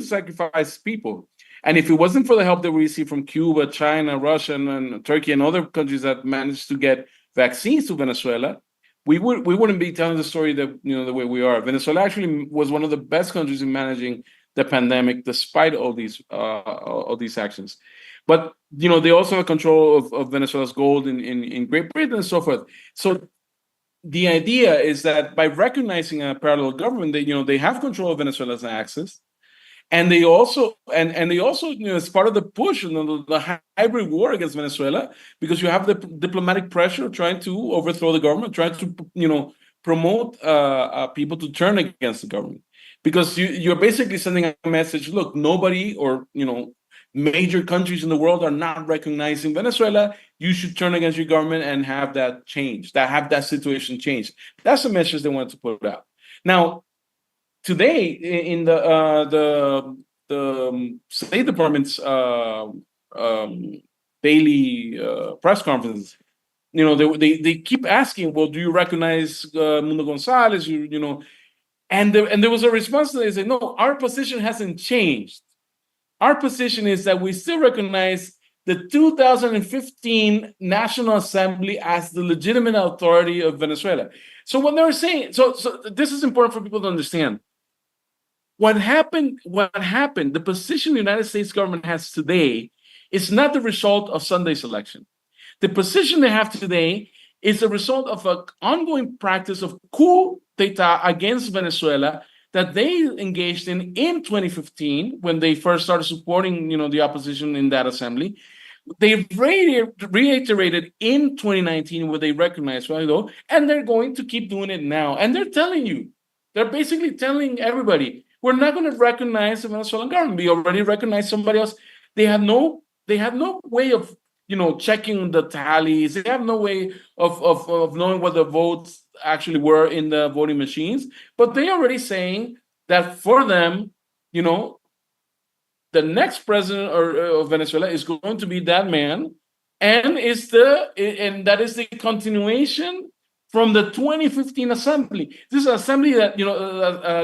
sacrifice people. And if it wasn't for the help that we received from Cuba, China, Russia, and Turkey, and other countries that managed to get vaccines to Venezuela, we wouldn't be telling the story that the way we are. Venezuela actually was one of the best countries in managing the pandemic, despite all these actions. But they also have control of Venezuela's gold in Great Britain and so forth. So the idea is that by recognizing a parallel government, they have control of Venezuela's access. And they also, as part of the push, the hybrid war against Venezuela, because you have the diplomatic pressure trying to overthrow the government, trying to promote people to turn against the government, because you're basically sending a message: look, nobody, or major countries in the world are not recognizing Venezuela. You should turn against your government and have that change, have that situation change. That's the message they wanted to put out. Now, today, in the State Department's daily press conferences, they keep asking, well, do you recognize Mundo Gonzalez? And there was a response that they said, no, our position hasn't changed. Our position is that we still recognize the 2015 National Assembly as the legitimate authority of Venezuela. So what they're saying, so this is important for people to understand. What happened, the position the United States government has today is not the result of Sunday's election. The position they have today is the result of an ongoing practice of coup d'etat against Venezuela that they engaged in 2015, when they first started supporting the opposition in that assembly. They reiterated in 2019, where they recognized Guaido, and they're going to keep doing it now. And they're basically telling everybody, we're not going to recognize the Venezuelan government. We already recognize somebody else. They have no way of checking the tallies. They have no way of knowing what the votes actually were in the voting machines. But they already saying that for them, the next president of Venezuela is going to be that man, and that is the continuation from the 2015 assembly. This is an assembly that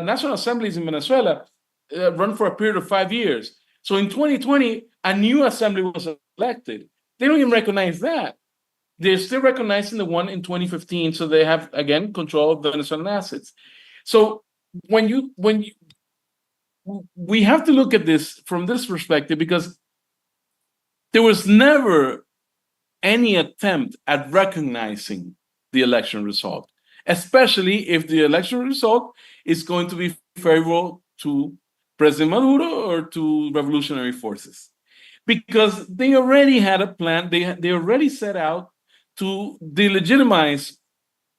national assemblies in Venezuela run for a period of 5 years. So in 2020, a new assembly was elected. They don't even recognize that. They're still recognizing the one in 2015, so they have, again, control of the Venezuelan assets. So we have to look at this from this perspective, because there was never any attempt at recognizing the election result, especially if the election result is going to be favorable to President Maduro or to revolutionary forces, because they already had a plan. They already set out to delegitimize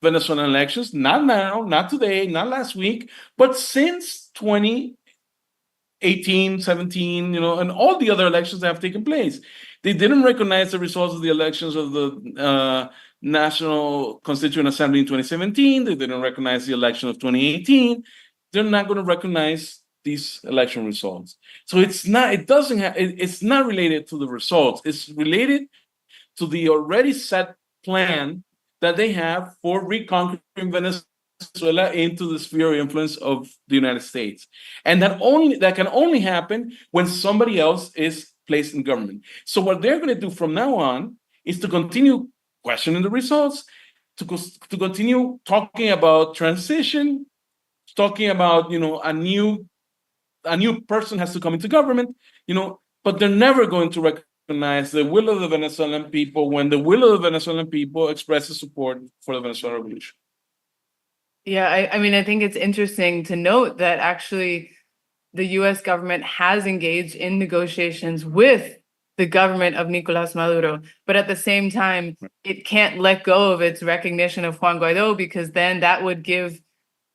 Venezuelan elections, not now, not today, not last week, but since 2018, 17, and all the other elections that have taken place. They didn't recognize the results of the elections of the National Constituent Assembly in 2017. They didn't recognize the election of 2018. They're not going to recognize these election results. So it's not related to the results. It's related to the already set plan that they have for reconquering Venezuela Venezuela into the sphere of influence of the United States. And that can only happen when somebody else is placed in government. So what they're going to do from now on is to continue questioning the results, to continue talking about transition, talking about a new person has to come into government, but they're never going to recognize the will of the Venezuelan people when the will of the Venezuelan people expresses support for the Venezuelan Revolution. Yeah, I mean, I think it's interesting to note that actually the US government has engaged in negotiations with the government of Nicolas Maduro, but at the same time, it can't let go of its recognition of Juan Guaido, because then that would give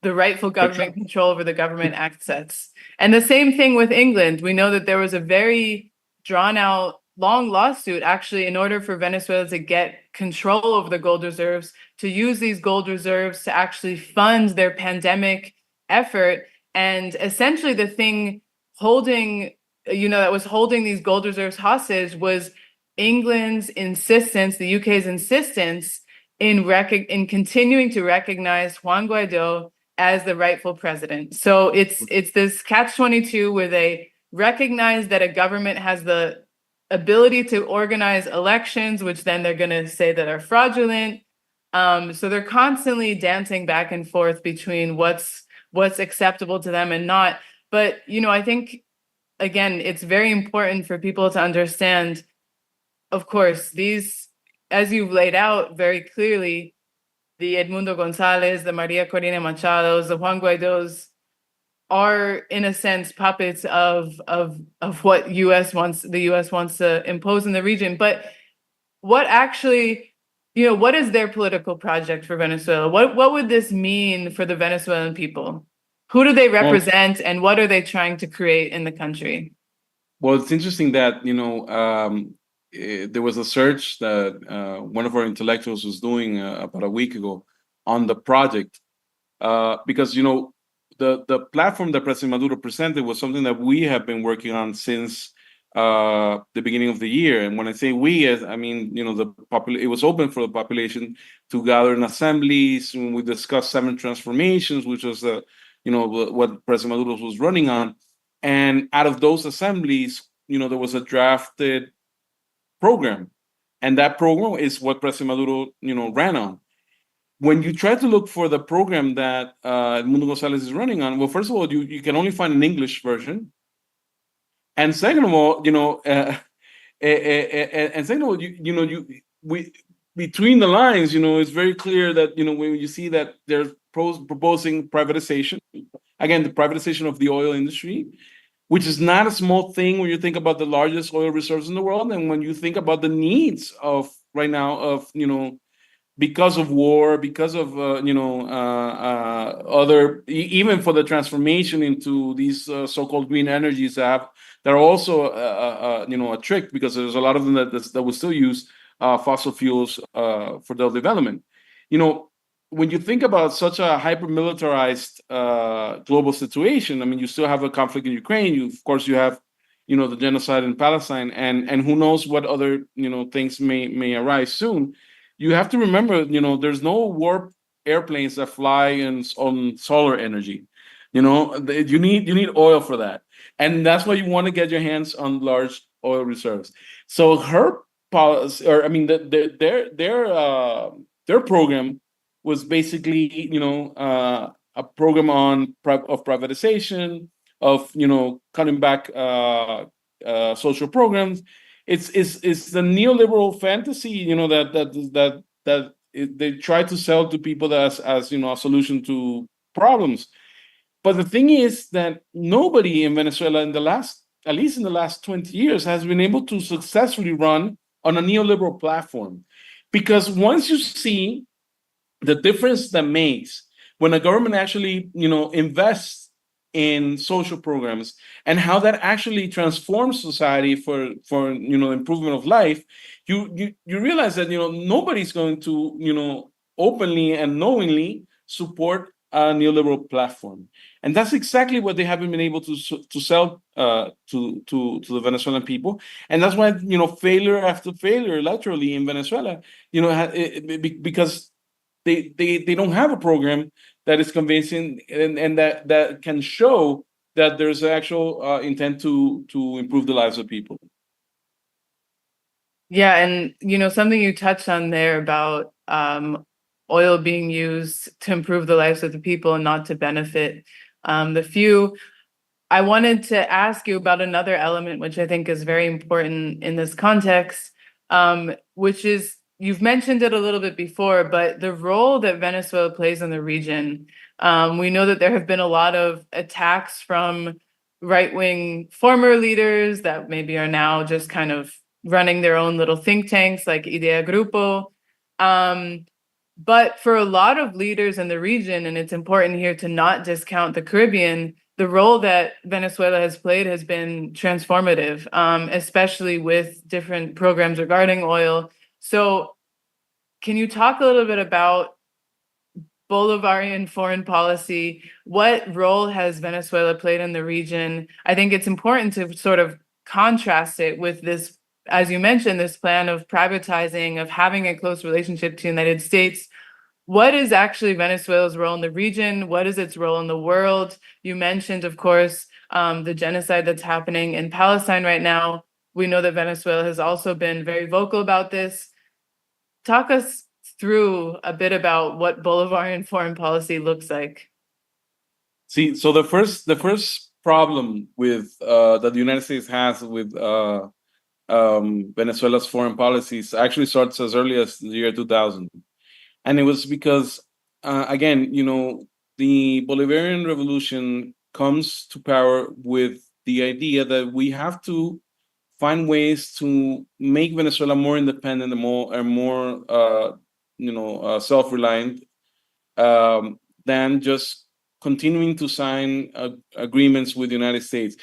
the rightful government control over the government assets. And the same thing with England. We know that there was a very drawn out, long lawsuit actually in order for Venezuela to get control over the gold reserves, to use these gold reserves to actually fund their pandemic effort. And essentially the thing holding, that was holding these gold reserves hostage was England's insistence, the UK's insistence in continuing to recognize Juan Guaido as the rightful president. So it's this catch-22 where they recognize that a government has the ability to organize elections, which then they're going to say that are fraudulent. So they're constantly dancing back and forth between what's acceptable to them and not. But I think, again, it's very important for people to understand, of course, these, as you've laid out very clearly, the Edmundo Gonzalez, the Maria Corina Machados, the Juan Guaidos are, in a sense, puppets of what the US wants to impose in the region. But what actually, what is their political project for Venezuela? What would this mean for the Venezuelan people? Who do they represent, and what are they trying to create in the country? Well, it's interesting that there was a search that one of our intellectuals was doing about a week ago on the project, because the platform that President Maduro presented was something that we have been working on since the beginning of the year. And when I say we, I mean it was open for the population to gather in assemblies. When we discussed 7 transformations, which was what President Maduro was running on, and out of those assemblies, there was a drafted program, and that program is what President Maduro ran on. When you try to look for the program that Edmundo Gonzalez is running on, well, first of all, you can only find an English version, and second of all, we between the lines, it's very clear that when you see that they're proposing privatization, again, the privatization of the oil industry, which is not a small thing when you think about the largest oil reserves in the world, and when you think about the needs of right now of because of war, because of other, even for the transformation into these so-called green energies that are also a trick, because there's a lot of them that will still use fossil fuels for their development. When you think about such a hyper-militarized global situation, I mean, you still have a conflict in Ukraine. Of course, you have the genocide in Palestine, and who knows what other things may arise soon. You have to remember, there's no warp airplanes that fly on solar energy. You need oil for that, and that's why you want to get your hands on large oil reserves. So her policy, or I mean, their program was basically, a program of privatization, of cutting back social programs. It's the neoliberal fantasy, that they try to sell to people as a solution to problems. But the thing is that nobody in Venezuela at least in the last 20 years, has been able to successfully run on a neoliberal platform. Because once you see the difference that makes when a government actually invests in social programs, and how that actually transforms society for improvement of life, you realize that nobody's going to openly and knowingly support a neoliberal platform. And that's exactly what they haven't been able to sell to the Venezuelan people. And that's why failure after failure electorally in Venezuela, because they don't have a program that is convincing and that can show that there's actual intent to improve the lives of people. Yeah, and something you touched on there about oil being used to improve the lives of the people and not to benefit the few. I wanted to ask you about another element, which I think is very important in this context, which is, you've mentioned it a little bit before, but the role that Venezuela plays in the region. We know that there have been a lot of attacks from right-wing former leaders that maybe are now just kind of running their own little think tanks like Idea Grupo. But for a lot of leaders in the region, and it's important here to not discount the Caribbean, the role that Venezuela has played has been transformative, especially with different programs regarding oil. So can you talk a little bit about Bolivarian foreign policy? What role has Venezuela played in the region? I think it's important to sort of contrast it with this, as you mentioned, this plan of privatizing, of having a close relationship to the United States. What is actually Venezuela's role in the region? What is its role in the world? You mentioned, of course, the genocide that's happening in Palestine right now. We know that Venezuela has also been very vocal about this. Talk us through a bit about what Bolivarian foreign policy looks like. See, so the first problem with that the United States has with Venezuela's foreign policies actually starts as early as the year 2000. And it was because, again, the Bolivarian Revolution comes to power with the idea that we have to find ways to make Venezuela more independent and more self-reliant than just continuing to sign agreements with the United States.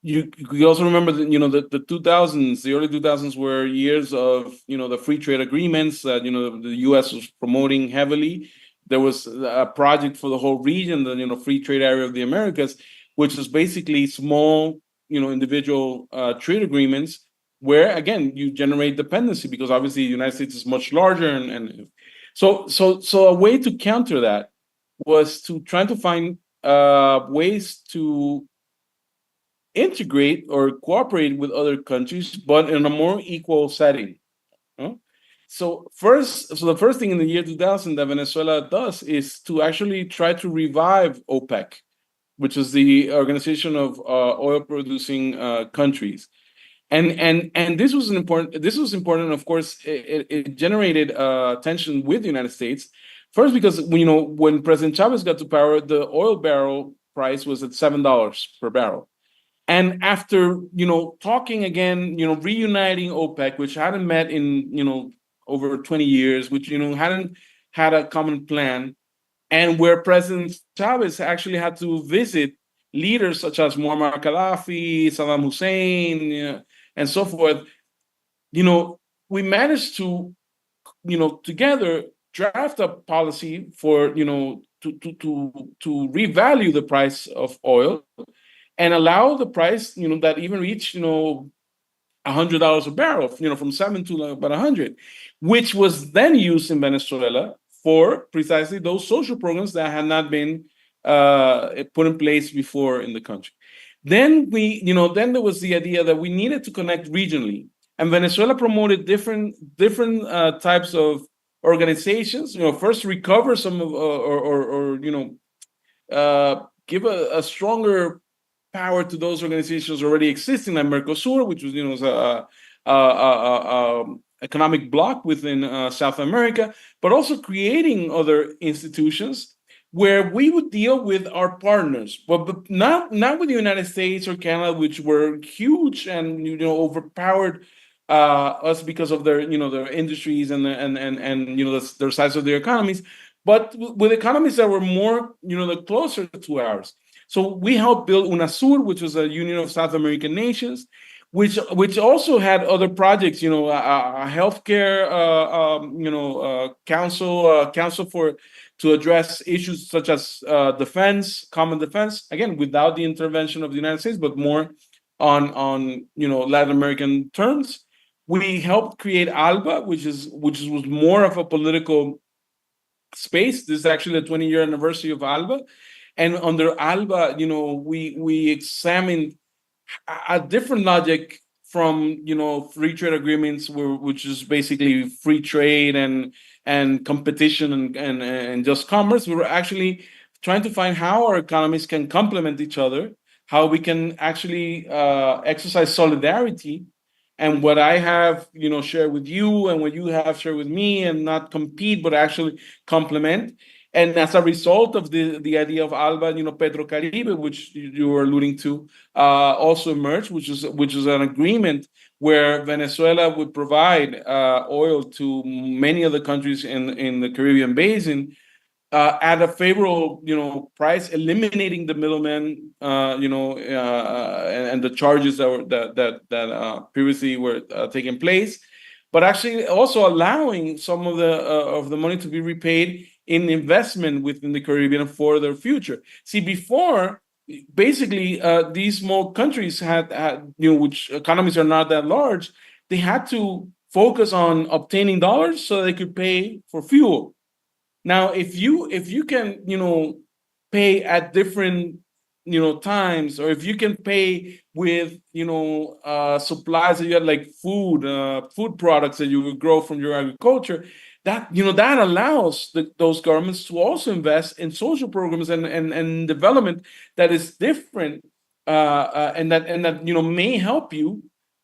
You also remember that the 2000s, the early 2000s were years of the free trade agreements that the U.S. was promoting heavily. There was a project for the whole region, the free trade area of the Americas, which was basically small individual trade agreements where again you generate dependency because obviously the United States is much larger and so a way to counter that was to try to find ways to integrate or cooperate with other countries, but in a more equal setting. So the first thing in the year 2000 that Venezuela does is to actually try to revive OPEC, which is the organization of oil-producing countries, and this was important. This was important, of course. It generated tension with the United States. First, because when President Chavez got to power, the oil barrel price was at $7 per barrel. And after, talking again, reuniting OPEC, which hadn't met in, over 20 years, which, hadn't had a common plan, and where President Chavez actually had to visit leaders such as Muammar Gaddafi, Saddam Hussein, and so forth, we managed to, together draft a policy for, to revalue the price of oil and allow the price, that even reached, $100 a barrel, from 7 to about 100, which was then used in Venezuela for precisely those social programs that had not been put in place before in the country. Then then there was the idea that we needed to connect regionally, and Venezuela promoted different types of organizations. First recover some of, give a stronger power to those organizations already existing, like Mercosur, which was a economic bloc within South America, but also creating other institutions where we would deal with our partners, but not with the United States or Canada, which were huge and overpowered us because of their their industries and their size of their economies, but with economies that were more closer to ours. So we helped build UNASUR, which was a union of South American nations, which also had other projects, a healthcare council to address issues such as defense, common defense, again without the intervention of the United States, but more on Latin American terms. We helped create ALBA, which was more of a political space. This is actually the 20-year anniversary of ALBA. And under ALBA, we examined a different logic from free trade agreements, which is basically free trade and competition and just commerce. We were actually trying to find how our economies can complement each other, how we can actually exercise solidarity, and what I have shared with you and what you have shared with me, and not compete but actually complement. And as a result of the idea of ALBA, Petrocaribe, which you were alluding to, also emerged, which is an agreement where Venezuela would provide oil to many of the countries in the Caribbean basin at a favorable, price, eliminating the middlemen, and the charges that previously were taking place, but actually also allowing some of the money to be repaid in investment within the Caribbean for their future. See, before, basically, these small countries had which economies are not that large, they had to focus on obtaining dollars so they could pay for fuel. Now, if you can, pay at different, times, or if you can pay with, supplies that you had, like food products that you would grow from your agriculture, that allows those governments to also invest in social programs and development that is different, and that may help you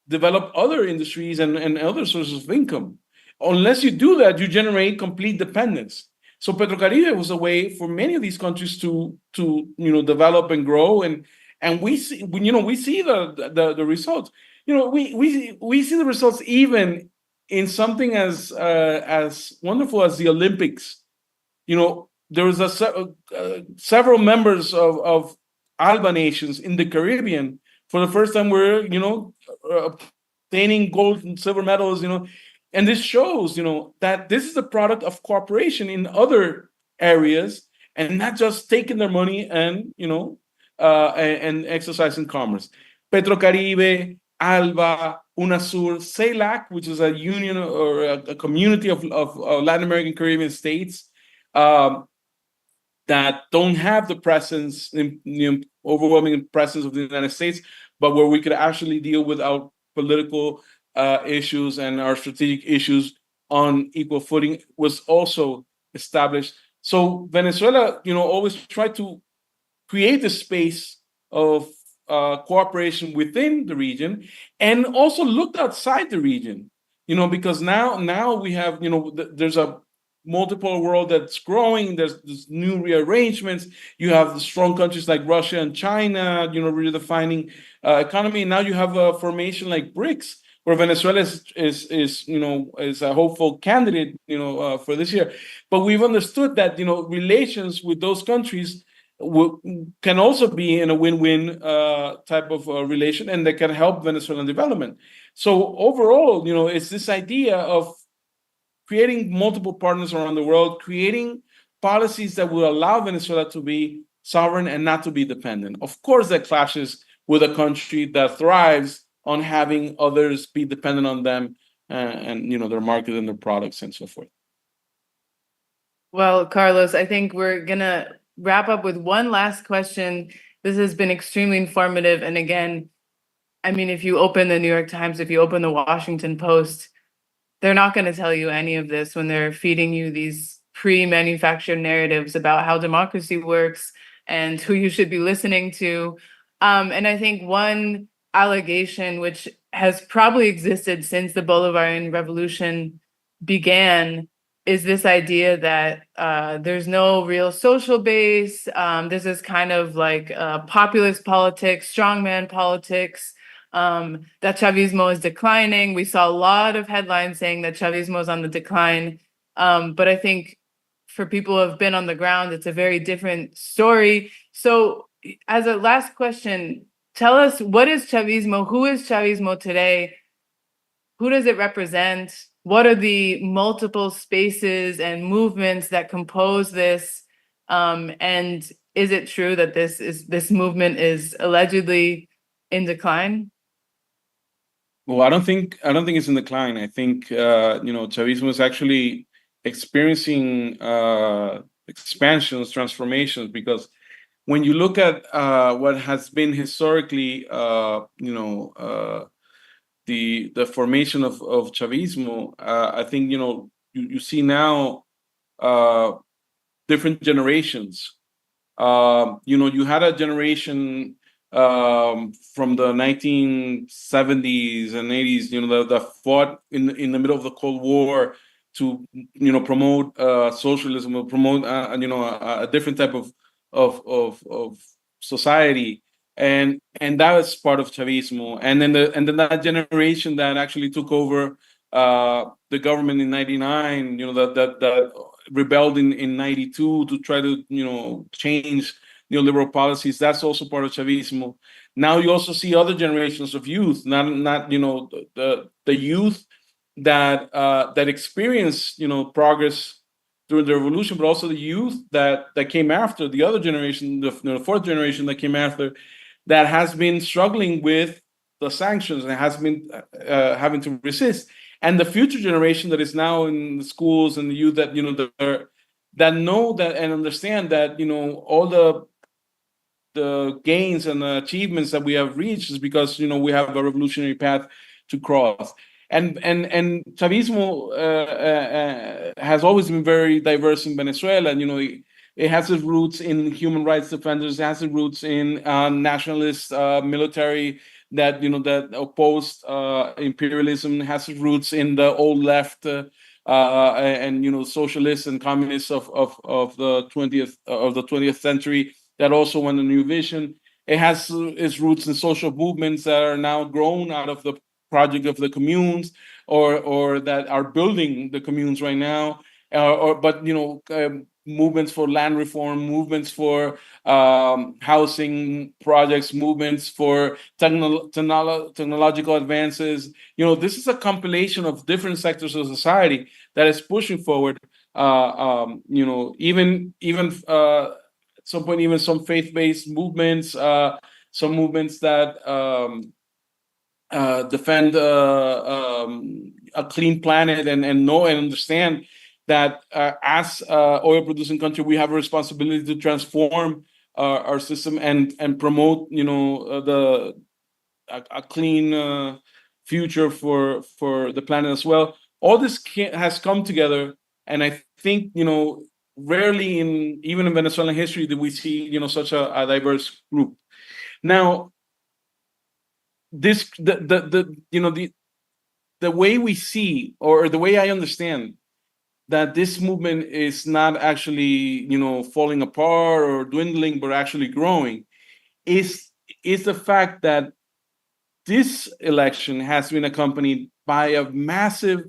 develop other industries and other sources of income. Unless you do that, you generate complete dependence. So Petrocaribe was a way for many of these countries to develop and grow, and we see the results. We see the results even in something as wonderful as the Olympics. There was several members of ALBA nations in the Caribbean for the first time were obtaining gold and silver medals. And this shows, that this is a product of cooperation in other areas, and not just taking their money and and exercising commerce. Petrocaribe, ALBA, UNASUR, CELAC, which is a union or a community of Latin American Caribbean states that don't have the presence, overwhelming presence of the United States, but where we could actually deal with our political issues and our strategic issues on equal footing, was also established. So Venezuela, always tried to create a space of cooperation within the region, and also looked outside the region, because now we have, there's a multiple world that's growing. There's new rearrangements. You have the strong countries like Russia and China, redefining economy. And now you have a formation like BRICS, where Venezuela is a hopeful candidate, for this year. But we've understood that, relations with those countries can also be in a win-win type of relation, and that can help Venezuelan development. So overall, it's this idea of creating multiple partners around the world, creating policies that will allow Venezuela to be sovereign and not to be dependent. Of course, that clashes with a country that thrives on having others be dependent on them, and their market and their products and so forth. Well, Carlos, I think we're gonna wrap up with one last question. This has been extremely informative. And again, I mean, if you open the New York Times, if you open the Washington Post, they're not going to tell you any of this when they're feeding you these pre-manufactured narratives about how democracy works and who you should be listening to. And I think one allegation, which has probably existed since the Bolivarian Revolution began, is this idea that there's no real social base. This is kind of like populist politics, strongman politics, that Chavismo is declining. We saw a lot of headlines saying that Chavismo is on the decline. But I think for people who have been on the ground, it's a very different story. So as a last question, tell us, what is Chavismo? Who is Chavismo today? Who does it represent? What are the multiple spaces and movements that compose this? And is it true that this movement is allegedly in decline? Well, I don't think it's in decline. I think Chavismo is actually experiencing expansions, transformations, because when you look at what has been historically, the formation of Chavismo, I think you see now different generations. You had a generation from the 1970s and 80s, that fought in the middle of the Cold War to promote socialism, or promote a different type of society, and that was part of Chavismo. And then that generation that actually took over the government in '99, that rebelled in '92 to try to change neoliberal policies. That's also part of Chavismo. Now you also see other generations of youth, not the youth that experienced progress during the revolution, but also the youth that came after, the other generation, the fourth generation that came after, that has been struggling with the sanctions and has been having to resist. And the future generation that is now in the schools, and the youth that that know that and understand that all the gains and the achievements that we have reached is because we have a revolutionary path to cross. And Chavismo has always been very diverse in Venezuela. It has its roots in human rights defenders. It has its roots in nationalist military that that opposed imperialism. It has its roots in the old left and socialists and communists of the 20th century that also want a new vision. It has its roots in social movements that are now grown out of the project of the communes, or that are building the communes right now, movements for land reform, movements for housing projects, movements for technological advances. This is a compilation of different sectors of society that is pushing forward. Even at some point, even some faith-based movements, some movements that defend a clean planet, and know and understand that as oil producing country, we have a responsibility to transform our system and promote a clean future for the planet as well. All this has come together, and I think rarely even in Venezuelan history did we see such a diverse group. Now, the way we see, or the way I understand, that this movement is not actually falling apart or dwindling, but actually growing, is the fact that this election has been accompanied by a massive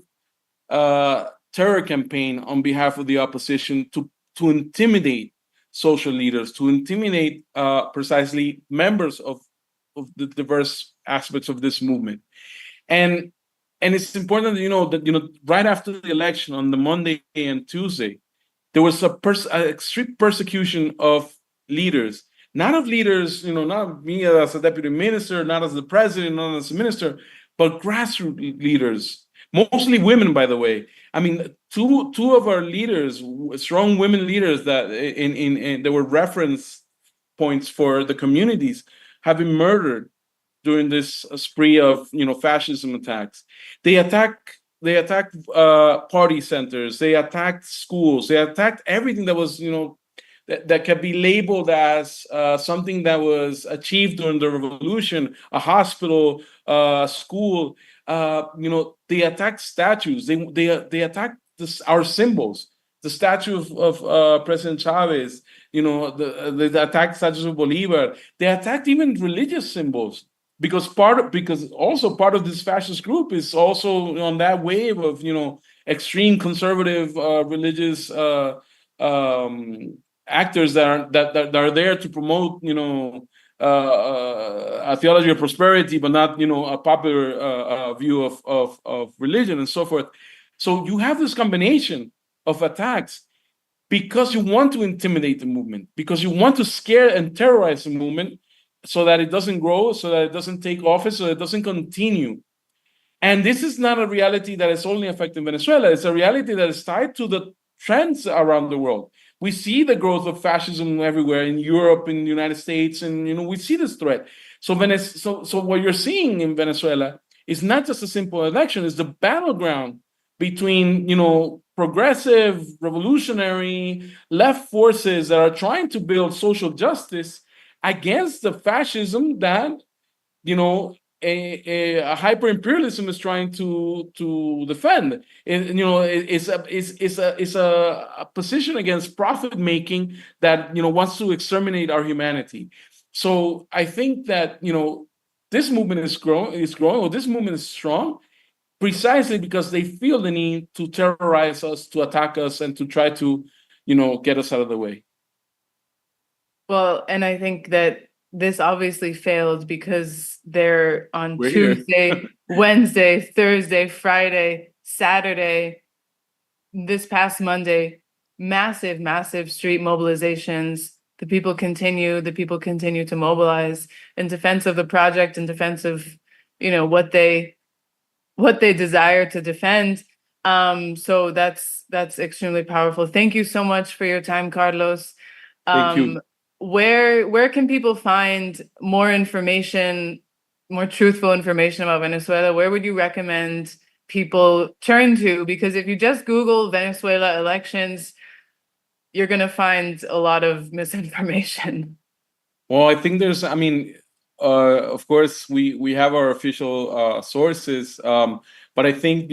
terror campaign on behalf of the opposition to intimidate social leaders, to intimidate precisely members of the diverse aspects of this movement. And it's important that right after the election, on the Monday and Tuesday, there was a strict persecution of leaders, not of leaders, not me as a deputy minister, not as the president, not as a minister, but grassroots leaders, mostly women, by the way. I mean, two of our leaders, strong women leaders that there were reference points for the communities, have been murdered during this spree of fascism attacks. They attacked party centers. They attacked schools. They attacked everything that was that can be labeled as something that was achieved during the revolution, a hospital, a school. They attacked statues. They attacked our symbols. The statue of President Chavez. They attacked statues of Bolivar. They attacked even religious symbols. Because part of this fascist group is also on that wave of extreme conservative religious actors that are there to promote a theology of prosperity, but not a popular view of religion and so forth. So you have this combination of attacks because you want to intimidate the movement, because you want to scare and terrorize the movement, so that it doesn't grow, so that it doesn't take office, so that it doesn't continue. And this is not a reality that is only affecting Venezuela. It's a reality that is tied to the trends around the world. We see the growth of fascism everywhere in Europe, in the United States, and we see this threat. So what you're seeing in Venezuela is not just a simple election; it's the battleground between progressive, revolutionary, left forces that are trying to build social justice against the fascism that a hyper imperialism is trying to defend. It's a position against profit making that wants to exterminate our humanity. So I think that this movement is growing, or this movement is strong, precisely because they feel the need to terrorize us, to attack us, and to try to get us out of the way. Well, and I think that this obviously failed because they're on We're here. Tuesday, Wednesday, Thursday, Friday, Saturday, this past Monday, massive street mobilizations. The people continue to mobilize in defense of the project, in defense of what they desire to defend. So that's extremely powerful. Thank you so much for your time, Carlos. Thank you. Where can people find more information, more truthful information about Venezuela? Where would you recommend people turn to? Because if you just Google Venezuela elections, you're going to find a lot of misinformation. Well, I think of course, we have our official sources, but I think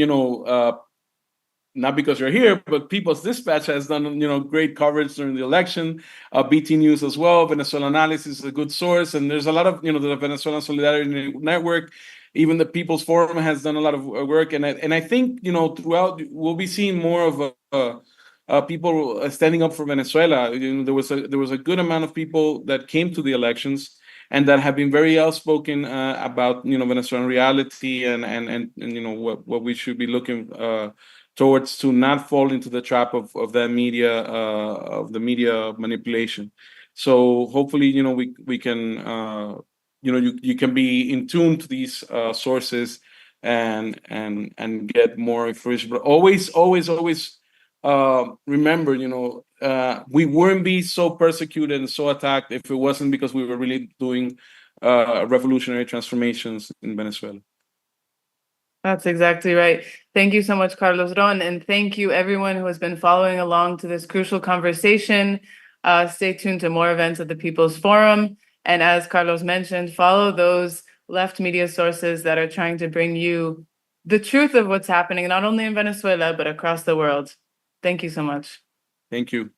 not because you're here, but People's Dispatch has done great coverage during the election. BT News as well. Venezuela Analysis is a good source, and there's a lot of the Venezuelan Solidarity Network. Even the People's Forum has done a lot of work, and I think throughout we'll be seeing more of people standing up for Venezuela. There was a good amount of people that came to the elections and that have been very outspoken about Venezuelan reality and what we should be looking towards, to not fall into the trap of that media of the media manipulation. So hopefully we can you can be in tune to these sources and get more information. But always remember, we wouldn't be so persecuted and so attacked if it wasn't because we were really doing revolutionary transformations in Venezuela. That's exactly right. Thank you so much, Carlos Ron, and thank you everyone who has been following along to this crucial conversation. Stay tuned to more events at the People's Forum. And as Carlos mentioned, follow those left media sources that are trying to bring you the truth of what's happening, not only in Venezuela, but across the world. Thank you so much. Thank you.